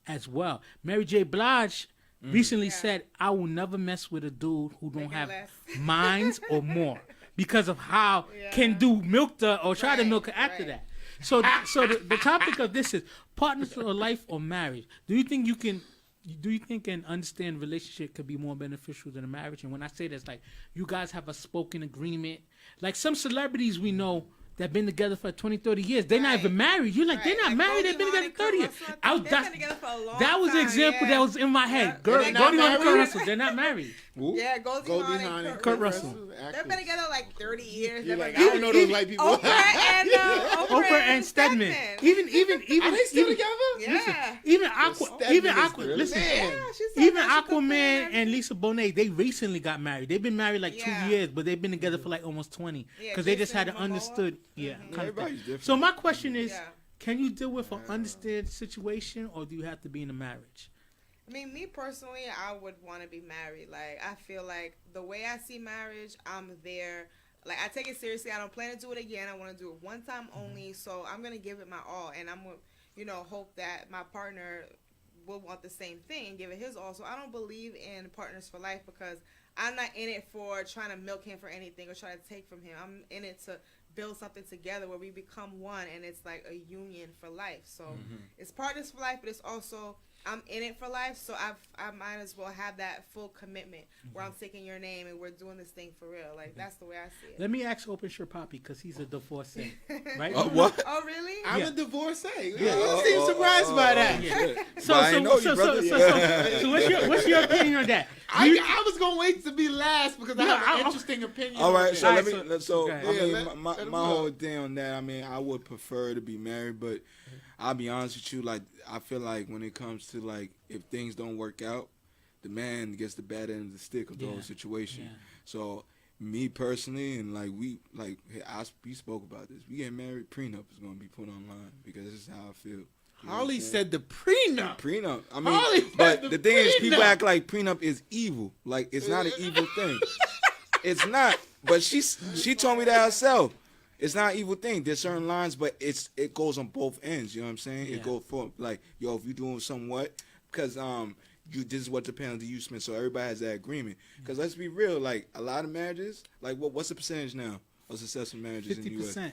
S5: as well. Mary J. Blige recently said, I will never mess with a dude who don't have mines or more, because of how can do milk her or try to milk her after that. So the topic of this is partners for life or marriage. Do you think an understand relationship could be more beneficial than a marriage? And when I say this, like, you guys have a spoken agreement. Like some celebrities we know that been together for 20, 30 years. They're not even married. You're like, they're not married. They've been together 30 years. That was the example that was in my head. Goldie Hawn and Kurt Russell, they're not married.
S4: Yeah, Goldie Hawn and Kurt Russell. They've been together like 30 years.
S2: You're like, I don't know those white people.
S4: Oprah
S5: and Stedman. Even
S2: Are they still together?
S4: Yeah.
S5: Even
S4: Even
S5: Aquaman and Lisa Bonet, they recently got married. They've been married like 2 years, but they've been together for like almost 20 because they just had an understood. Yeah, kind of thing. So my question is, can you deal with an understood situation, or do you have to be in a marriage?
S4: I mean, me personally, I would want to be married. Like, I feel like the way I see marriage, I'm there. Like, I take it seriously. I don't plan to do it again. I want to do it one time only. So I'm going to give it my all. And I'm going to, you know, hope that my partner will want the same thing and give it his all. So I don't believe in partners for life, because I'm not in it for trying to milk him for anything or try to take from him. I'm in it to build something together where we become one, and it's like a union for life. So it's partners for life, but it's also, I'm in it for life, so I might as well have that full commitment where I'm taking your name and we're doing this thing for real. Like, that's the way I see it.
S5: Let me ask Open Shirt Poppy, because he's a divorcee, right?
S3: What?
S4: Oh, really?
S2: I'm a divorcee. You seem surprised by that.
S5: So what's your opinion on that?
S2: I was gonna wait to be last because I have an interesting opinion.
S3: All right, so
S2: on
S3: let
S2: this.
S3: me. My whole thing on that. I mean, I would prefer to be married, but I'll be honest with you. Like, I feel like when it comes to, like, if things don't work out, the man gets the bad end of the stick of the whole situation. Yeah. So me personally, and like we spoke about this. We get married, prenup is gonna be put online because this is how I feel.
S2: Holly said the prenup.
S3: Prenup. I mean, but the thing is, people act like prenup is evil. Like, it's not an evil thing. It's not. But she told me that herself. It's not an evil thing. There's certain lines, but it goes on both ends. You know what I'm saying? Yeah. It goes for, like, yo, if you're doing somewhat, because this is what the penalty you spend. So everybody has that agreement. Because let's be real, like, a lot of marriages, like, what's the percentage now of successful marriages in the U.S.? 50%.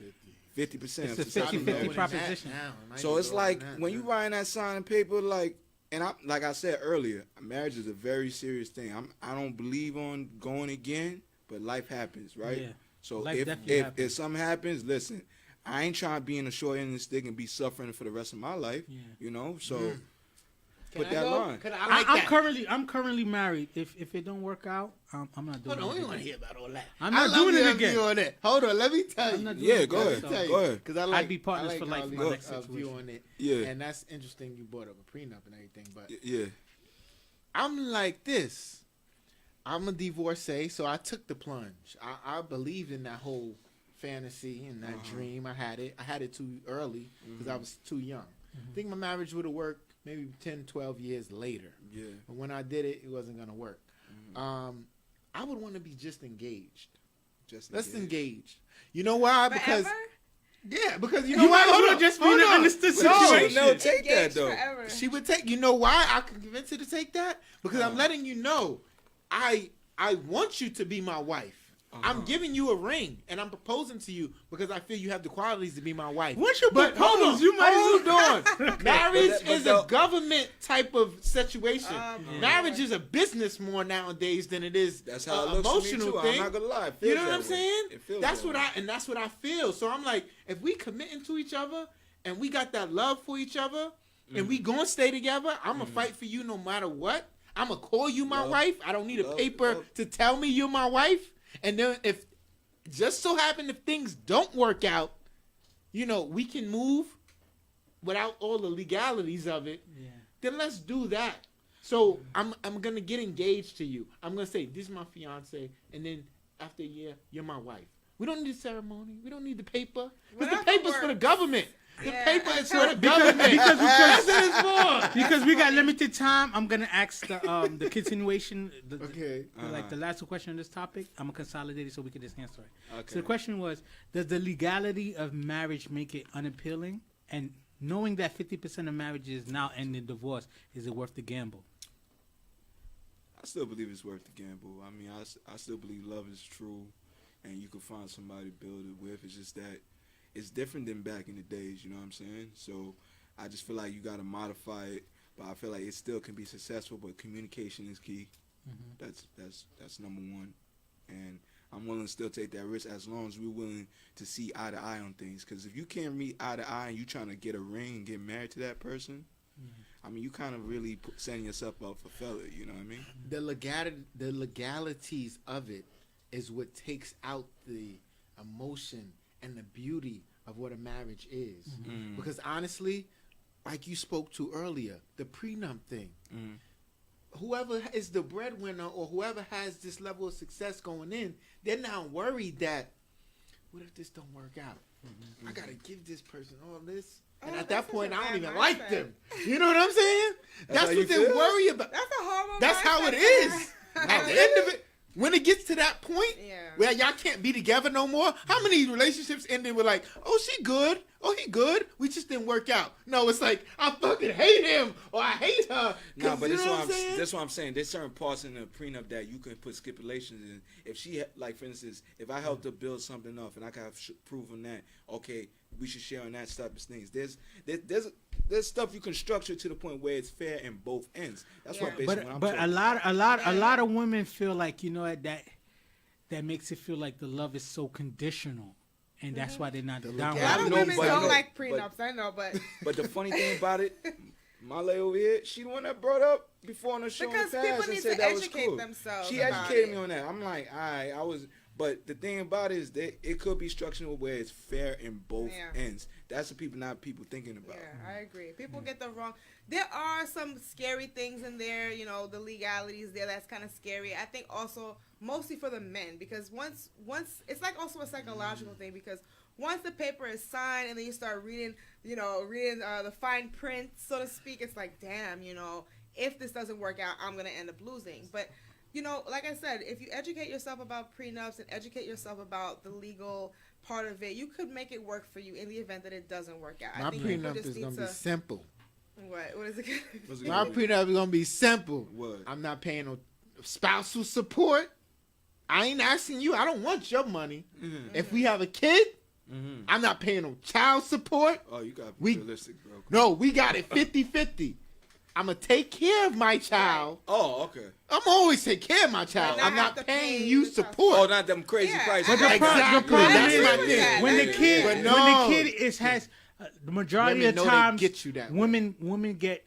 S5: It's a 50-50 proposition.
S3: So it's like, when you writing that signing paper, like, and like I said earlier, marriage is a very serious thing. I don't believe on going again, but life happens, right? Yeah. So if something happens, listen, I ain't trying to be in the short end of the stick and be suffering for the rest of my life, you know? So put that line.
S5: I'm currently married. If it don't work out, I'm not doing it.
S2: Hold on, we want to hear about all that.
S5: I'm not doing it again.
S2: On that. Hold on, let me tell you.
S3: Yeah, go ahead.
S2: Because I'd
S5: be partners for life. My next
S2: view on it.
S3: Yeah,
S2: and that's interesting. You brought up a prenup and everything, but
S3: yeah,
S2: I'm like this. I'm a divorcee, so I took the plunge. I believed in that whole fantasy and that dream. I had it too early because I was too young. I think my marriage would have worked maybe 10, 12 years later. Yeah. But when I did it, it wasn't going to work. I would want to be just engaged. Just engaged. You know why? Because because you know why?
S5: Hold on, just be in an understood situation.
S3: No, take that though.
S4: Forever.
S2: She would take. You know why I could convince her to take that? Because I'm letting you know, I want you to be my wife. I'm giving you a ring, and I'm proposing to you because I feel you have the qualities to be my wife.
S5: Once you propose, you might
S2: hold on. Marriage is a government type of situation. Marriage is a business more nowadays than it is
S3: that's how it looks
S2: emotional
S3: to me too.
S2: thing.
S3: I'm not gonna lie.
S2: You know what I'm saying?
S3: That's
S2: what I feel. So I'm like, if we committing to each other and we got that love for each other and we gonna stay together, I'm gonna fight for you no matter what. I'm gonna call you my wife. I don't need a paper to tell me you're my wife. And then if just so happen if things don't work out, you know, we can move without all the legalities of it. Yeah. Then let's do that. So I'm gonna get engaged to you. I'm gonna say this is my fiance, and then after a year, you're my wife. We don't need a ceremony. We don't need the paper.
S4: What
S2: Because the paper's for the government. The
S4: Yeah.
S2: paper is for the government.
S5: because
S2: That's what it's for.
S5: because we got limited time, I'm gonna ask the continuation.
S2: Okay.
S5: Like the last question on this topic, I'm gonna consolidate it so we can just answer it.
S3: Okay.
S5: So the question was, does the legality of marriage make it unappealing? And knowing that 50% of marriages now end in divorce, is it worth the gamble?
S3: I still believe it's worth the gamble. I mean, I still believe love is true, and you can find somebody to build it with. It's just that it's different than back in the days. You know what I'm saying? So I just feel like you got to modify it, but I feel like it still can be successful. But communication is key.
S5: Mm-hmm.
S3: That's number one, and I'm willing to still take that risk as long as we're willing to see eye to eye on things. Because if you can't meet eye to eye and you trying to get a ring and get married to that person, I mean, you kind of really setting yourself up for failure. You know what I mean?
S2: The legalities of it is what takes out the emotion and the beauty of what a marriage is.
S3: Mm.
S2: Because honestly, like you spoke to earlier, the prenup thing. Whoever is the breadwinner or whoever has this level of success going in, they're now worried that, what if this don't work out? I gotta give this person all this, and at that point, I don't even like them. You know what I'm saying? That's
S3: how you
S2: what they're
S3: feel?
S2: worried about.
S4: That's a horrible.
S2: That's how it
S4: mindset.
S2: is. At the end of it, when it gets to that point
S4: Yeah.
S2: where y'all can't be together no more, how many relationships ended with like, oh, she good, oh, he good, we just didn't work out. No, it's like, I fucking hate him or I hate her.
S3: No, but
S2: you
S3: that's
S2: know
S3: what
S2: saying?
S3: that's what I'm saying. There's certain parts in the prenup that you can put stipulations in. If she, like for instance, if I helped her build something up and I can have proof on that, okay, we should share on that type of things. There's stuff you can structure to the point where it's fair in both ends. That's what basically what I'm
S5: But
S3: talking
S5: a lot of women feel like, you know, that makes it feel like the love is so conditional, and that's why they're not down
S4: A lot
S5: with
S4: of
S5: it.
S4: women
S3: but-
S4: don't
S3: no,
S4: like
S3: but-
S4: prenups. I know, but
S3: But the funny thing about it, my lady over here, she the one that brought up before on the show
S4: because
S3: in the past
S4: people
S3: and
S4: need
S3: said
S4: to
S3: that was
S4: educate
S3: cool.
S4: themselves.
S3: She
S4: about
S3: educated
S4: it.
S3: me on that. I'm like, I was. But the thing about it is that it could be structured where it's fair in both
S4: Yeah.
S3: ends. That's what people thinking about.
S4: Yeah, I agree. People get the wrong. There are some scary things in there, you know, the legalities there. That's kind of scary. I think also mostly for the men, because once it's like also a psychological thing, because once the paper is signed and then you start reading the fine print, so to speak, it's like, damn, you know, if this doesn't work out, I'm gonna end up losing. But you know, like I said, if you educate yourself about prenups and educate yourself about the legal part of it, you could make it work for you in the event that it doesn't work out.
S2: My
S4: I think people
S2: prenup
S4: just
S2: is
S4: need
S2: going to
S4: to.
S2: be simple.
S4: What is it?
S3: What's it
S2: My
S3: gonna be?
S2: prenup is going to be simple.
S3: What?
S2: I'm not paying no spousal support. I ain't asking you. I don't want your money. If we have a kid, I'm not paying no child support.
S3: Oh, you gotta be
S2: We-
S3: realistic, bro.
S2: No, we got it 50-50. I'm going to take care of my child.
S3: Oh, okay.
S2: I'm always take care of my child.
S4: But not
S2: I'm
S4: have
S2: not
S4: to
S2: paying
S4: pay
S2: you
S4: the child
S2: support.
S3: Oh, not them crazy
S4: Yeah,
S3: prices.
S4: I-
S5: But the
S2: Exactly.
S5: problem
S2: That's
S5: is
S2: my
S4: with
S2: thing.
S4: that.
S5: when the kid
S2: But
S5: when
S2: no.
S5: the kid has the majority
S2: Women
S5: of
S2: know they
S5: times
S2: get you that way.
S5: women get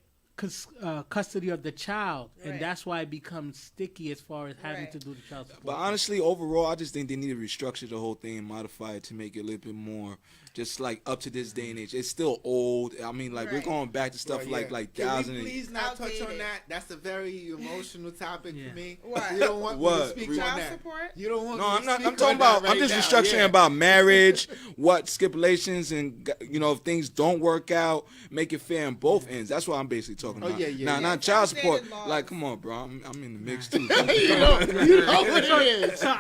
S5: custody of the child, and
S4: Right.
S5: that's why it becomes sticky as far as having
S4: Right.
S5: to do the child support.
S3: But honestly, overall, I just think they need to restructure the whole thing and modify it to make it a little bit more just like up to this day and age. It's still old. I mean, like we're
S4: Right.
S3: going back to stuff
S2: Well, yeah.
S3: like
S2: Can
S3: thousand.
S2: we
S3: and-
S2: please not touch on
S4: Outdated.
S2: that? That's a very emotional topic
S5: Yeah.
S2: for me.
S4: What?
S2: You don't want me to
S3: What?
S2: speak
S3: Child
S2: on that.
S4: support?
S2: You don't want
S3: No,
S2: me to
S3: I'm not.
S2: speak
S3: I'm talking
S2: on that
S3: about. I'm
S2: right
S3: just
S2: now.
S3: restructuring
S2: Yeah.
S3: about marriage, what stipulations, and if things don't work out, make it fair on both ends. That's what I'm basically talking
S2: Oh,
S3: about.
S2: yeah, yeah,
S3: Nah,
S2: yeah.
S3: not child support.
S4: Outdated laws.
S3: Like, come on, bro. I'm in the mix too.
S2: you know what it is.
S5: So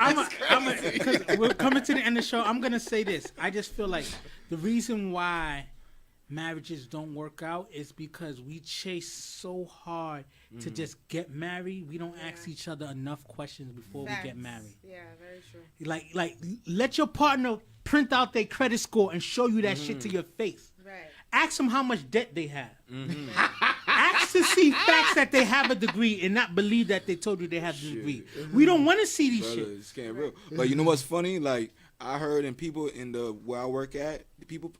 S5: because we're coming to the end of the show, I'm gonna say this. I just feel like the reason why marriages don't work out is because we chase so hard to just get married. We don't ask each other enough questions before we get
S4: Facts.
S5: married.
S4: Yeah, very true.
S5: Like let your partner print out their credit score and show you that shit to your face.
S4: Right.
S5: Ask them how much debt they have. Ask to see facts that they have a degree and not believe that they told you they have the degree. We don't want to see these
S3: Brother,
S5: shit.
S3: it's getting real. But you know what's funny? Like I heard in people in the where I work at,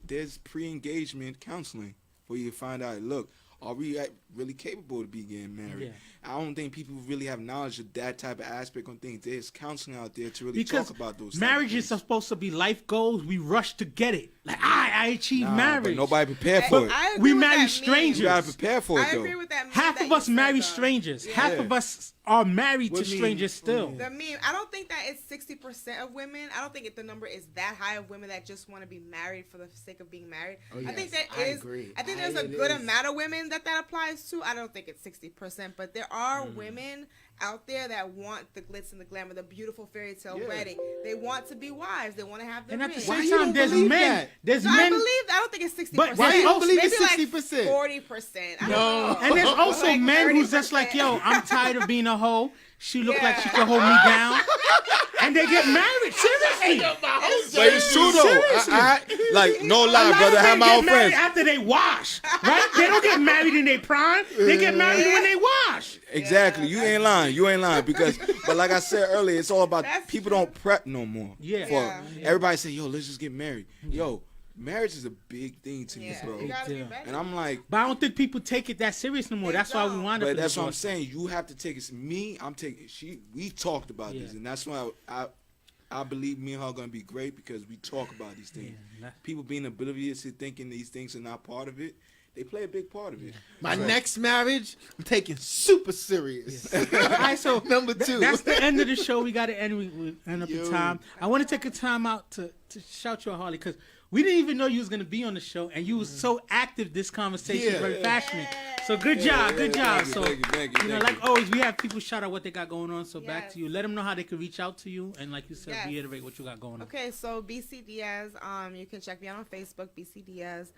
S3: there's pre-engagement counseling where you find out, look, are we really capable to be getting married?
S5: Yeah.
S3: I don't think people really have knowledge of that type of aspect on things. There's counseling out there to really
S5: Because
S3: talk about those.
S5: marriage is supposed to be life goals. We rush to get it. Like I achieved marriage.
S3: But nobody prepared for it.
S4: I agree
S5: We
S4: with
S5: marry
S4: that meme.
S5: strangers.
S3: You gotta prepare for it
S4: I
S3: though.
S4: agree with that. meme
S5: Half
S4: that
S5: of
S4: you
S5: us
S4: said,
S5: marry
S4: though.
S5: strangers.
S3: Yeah.
S5: Half of us are married to
S2: What meme?
S5: strangers still.
S4: The meme. I don't think that it's 60% of women. I don't think the number is that high of women that just want to be married for the sake of being married.
S2: Oh,
S4: I think
S2: yes,
S4: that
S2: I
S4: is.
S2: agree.
S4: I think there's a
S2: It
S4: good
S2: is.
S4: amount of women that applies to. I don't think it's 60%, but there are women out there that want the glitz and the glamour, the beautiful fairy tale
S2: Yeah.
S4: wedding. They want to be wives. They want to have the
S5: And at
S4: ring.
S5: the
S2: Why
S5: same
S2: you
S5: time,
S2: don't
S5: there's
S2: believe
S5: men.
S2: that?
S5: There's
S4: No, I
S5: men.
S4: believe. I don't think it's 60%.
S5: But
S2: Why you don't believe
S4: Maybe
S2: it's
S4: like
S2: 60%?
S4: 40%. I don't
S2: No.
S4: know.
S5: And there's also
S4: Like
S5: men who's just
S4: 30%.
S5: like, yo, I'm tired of being a hoe. She look like she
S4: Yeah.
S5: can hold me down. And they get married. Seriously.
S3: But it's true though.
S5: Seriously.
S3: Like no
S5: A
S3: lie,
S5: lot
S3: brother.
S5: of
S3: Have
S5: men
S3: my
S5: get
S3: own
S5: married
S3: friends.
S5: after they wash, right? They don't get married in their prime. They get married when they wash.
S3: Exactly. You ain't lying. You ain't lying because, but like I said earlier, it's all about
S4: That's
S3: people
S4: true.
S3: don't prep no more.
S5: Yeah.
S3: For everybody say, yo, let's just get married. Yo, marriage is a big thing to me,
S4: Yeah,
S3: bro.
S4: you gotta be
S5: Yeah.
S4: ready.
S3: And I'm like,
S5: But I don't think people take it that serious no more.
S4: They
S5: That's why we
S4: don't.
S5: wind up.
S3: but
S5: in
S3: that's what I'm
S5: divorce.
S3: saying. You have to take it. Me, I'm taking. We talked about this,
S5: Yeah.
S3: and that's why I believe me and her are gonna be great because we talk about these things.
S5: Yeah.
S3: People being oblivious to thinking these things are not part of it, they play a big part of it.
S2: My
S3: So-
S2: next marriage, I'm taking super serious.
S5: All right, so
S2: Number two.
S5: That's the end of the show. We got to end. We end up
S2: Yo.
S5: the time. I want to take a time out to shout you out, Harley, because we didn't even know you was gonna be on the show, and you was so active. This conversation,
S2: Yeah.
S5: very passionate. So good job, good job. So
S3: Thank you,
S5: you know, like always, we have people shout out what they got going on. So back
S4: Yes.
S5: to you. Let them know how they can reach out to you, and like you said,
S4: Yes.
S5: reiterate what you got going on.
S4: Okay, so BC Diaz, you can check me out on Facebook, BC Diaz.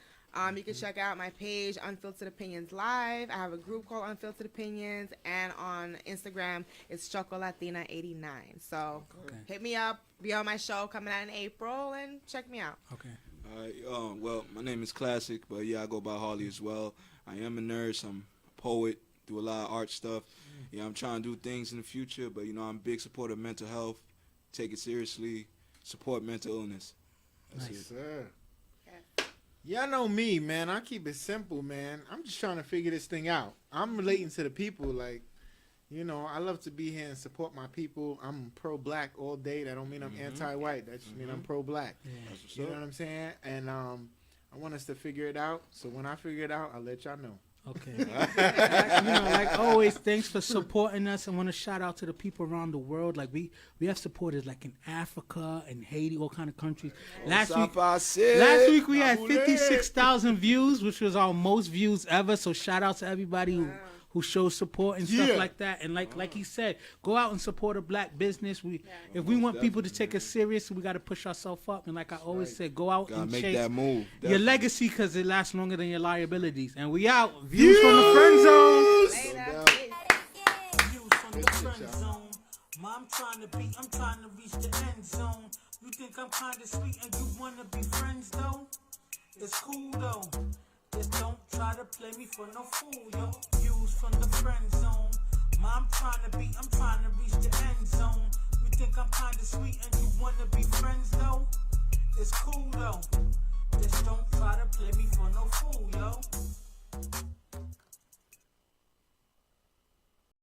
S4: You can check out my page, Unfiltered Opinions Live. I have a group called Unfiltered Opinions, and on Instagram, it's Chocolatina89. So hit me up, be on my show coming out in April, and check me out.
S5: Okay.
S3: All right, well, my name is Classic, but yeah, I go by Harley as well. I am a nurse. I'm a poet. Do a lot of art stuff. Yeah, I'm trying to do things in the future, but I'm a big supporter of mental health. Take it seriously. Support mental illness. That's
S5: Nice.
S3: it.
S2: Sir.
S4: Yes.
S2: Y'all know me, man. I keep it simple, man. I'm just trying to figure this thing out. I'm relating to the people, like, I love to be here and support my people. I'm pro-black all day. That don't mean I'm anti-white. That just mean I'm pro-black.
S3: That's what's
S2: You know
S3: up.
S2: what I'm saying? And I want us to figure it out. So when I figure it out, I'll let y'all know.
S5: Okay. Like always, thanks for supporting us. I want to shout out to the people around the world. Like we have supporters like in Africa and Haiti, all kind of countries. Last week we had 56,000 views, which was our most views ever. So shout out to everybody who shows support and stuff like that. And like he said, go out and support a black business. If we want people to take us serious, we got to push ourselves up. And like I always said, go out
S3: Gotta
S5: and
S3: make
S5: chase
S3: that move.
S5: your
S3: Definitely.
S5: legacy because it lasts longer than your liabilities. And we out. Views from the friend zone.
S4: Later.
S1: Views from the friend zone. I'm trying to reach the end zone. You think I'm kinda sweet and you wanna be friends though? It's cool though. Just don't try to play me for no fool, yo. Views from the friend zone. I'm trying to reach the end zone. You think I'm kinda sweet and you wanna be friends though? It's cool though.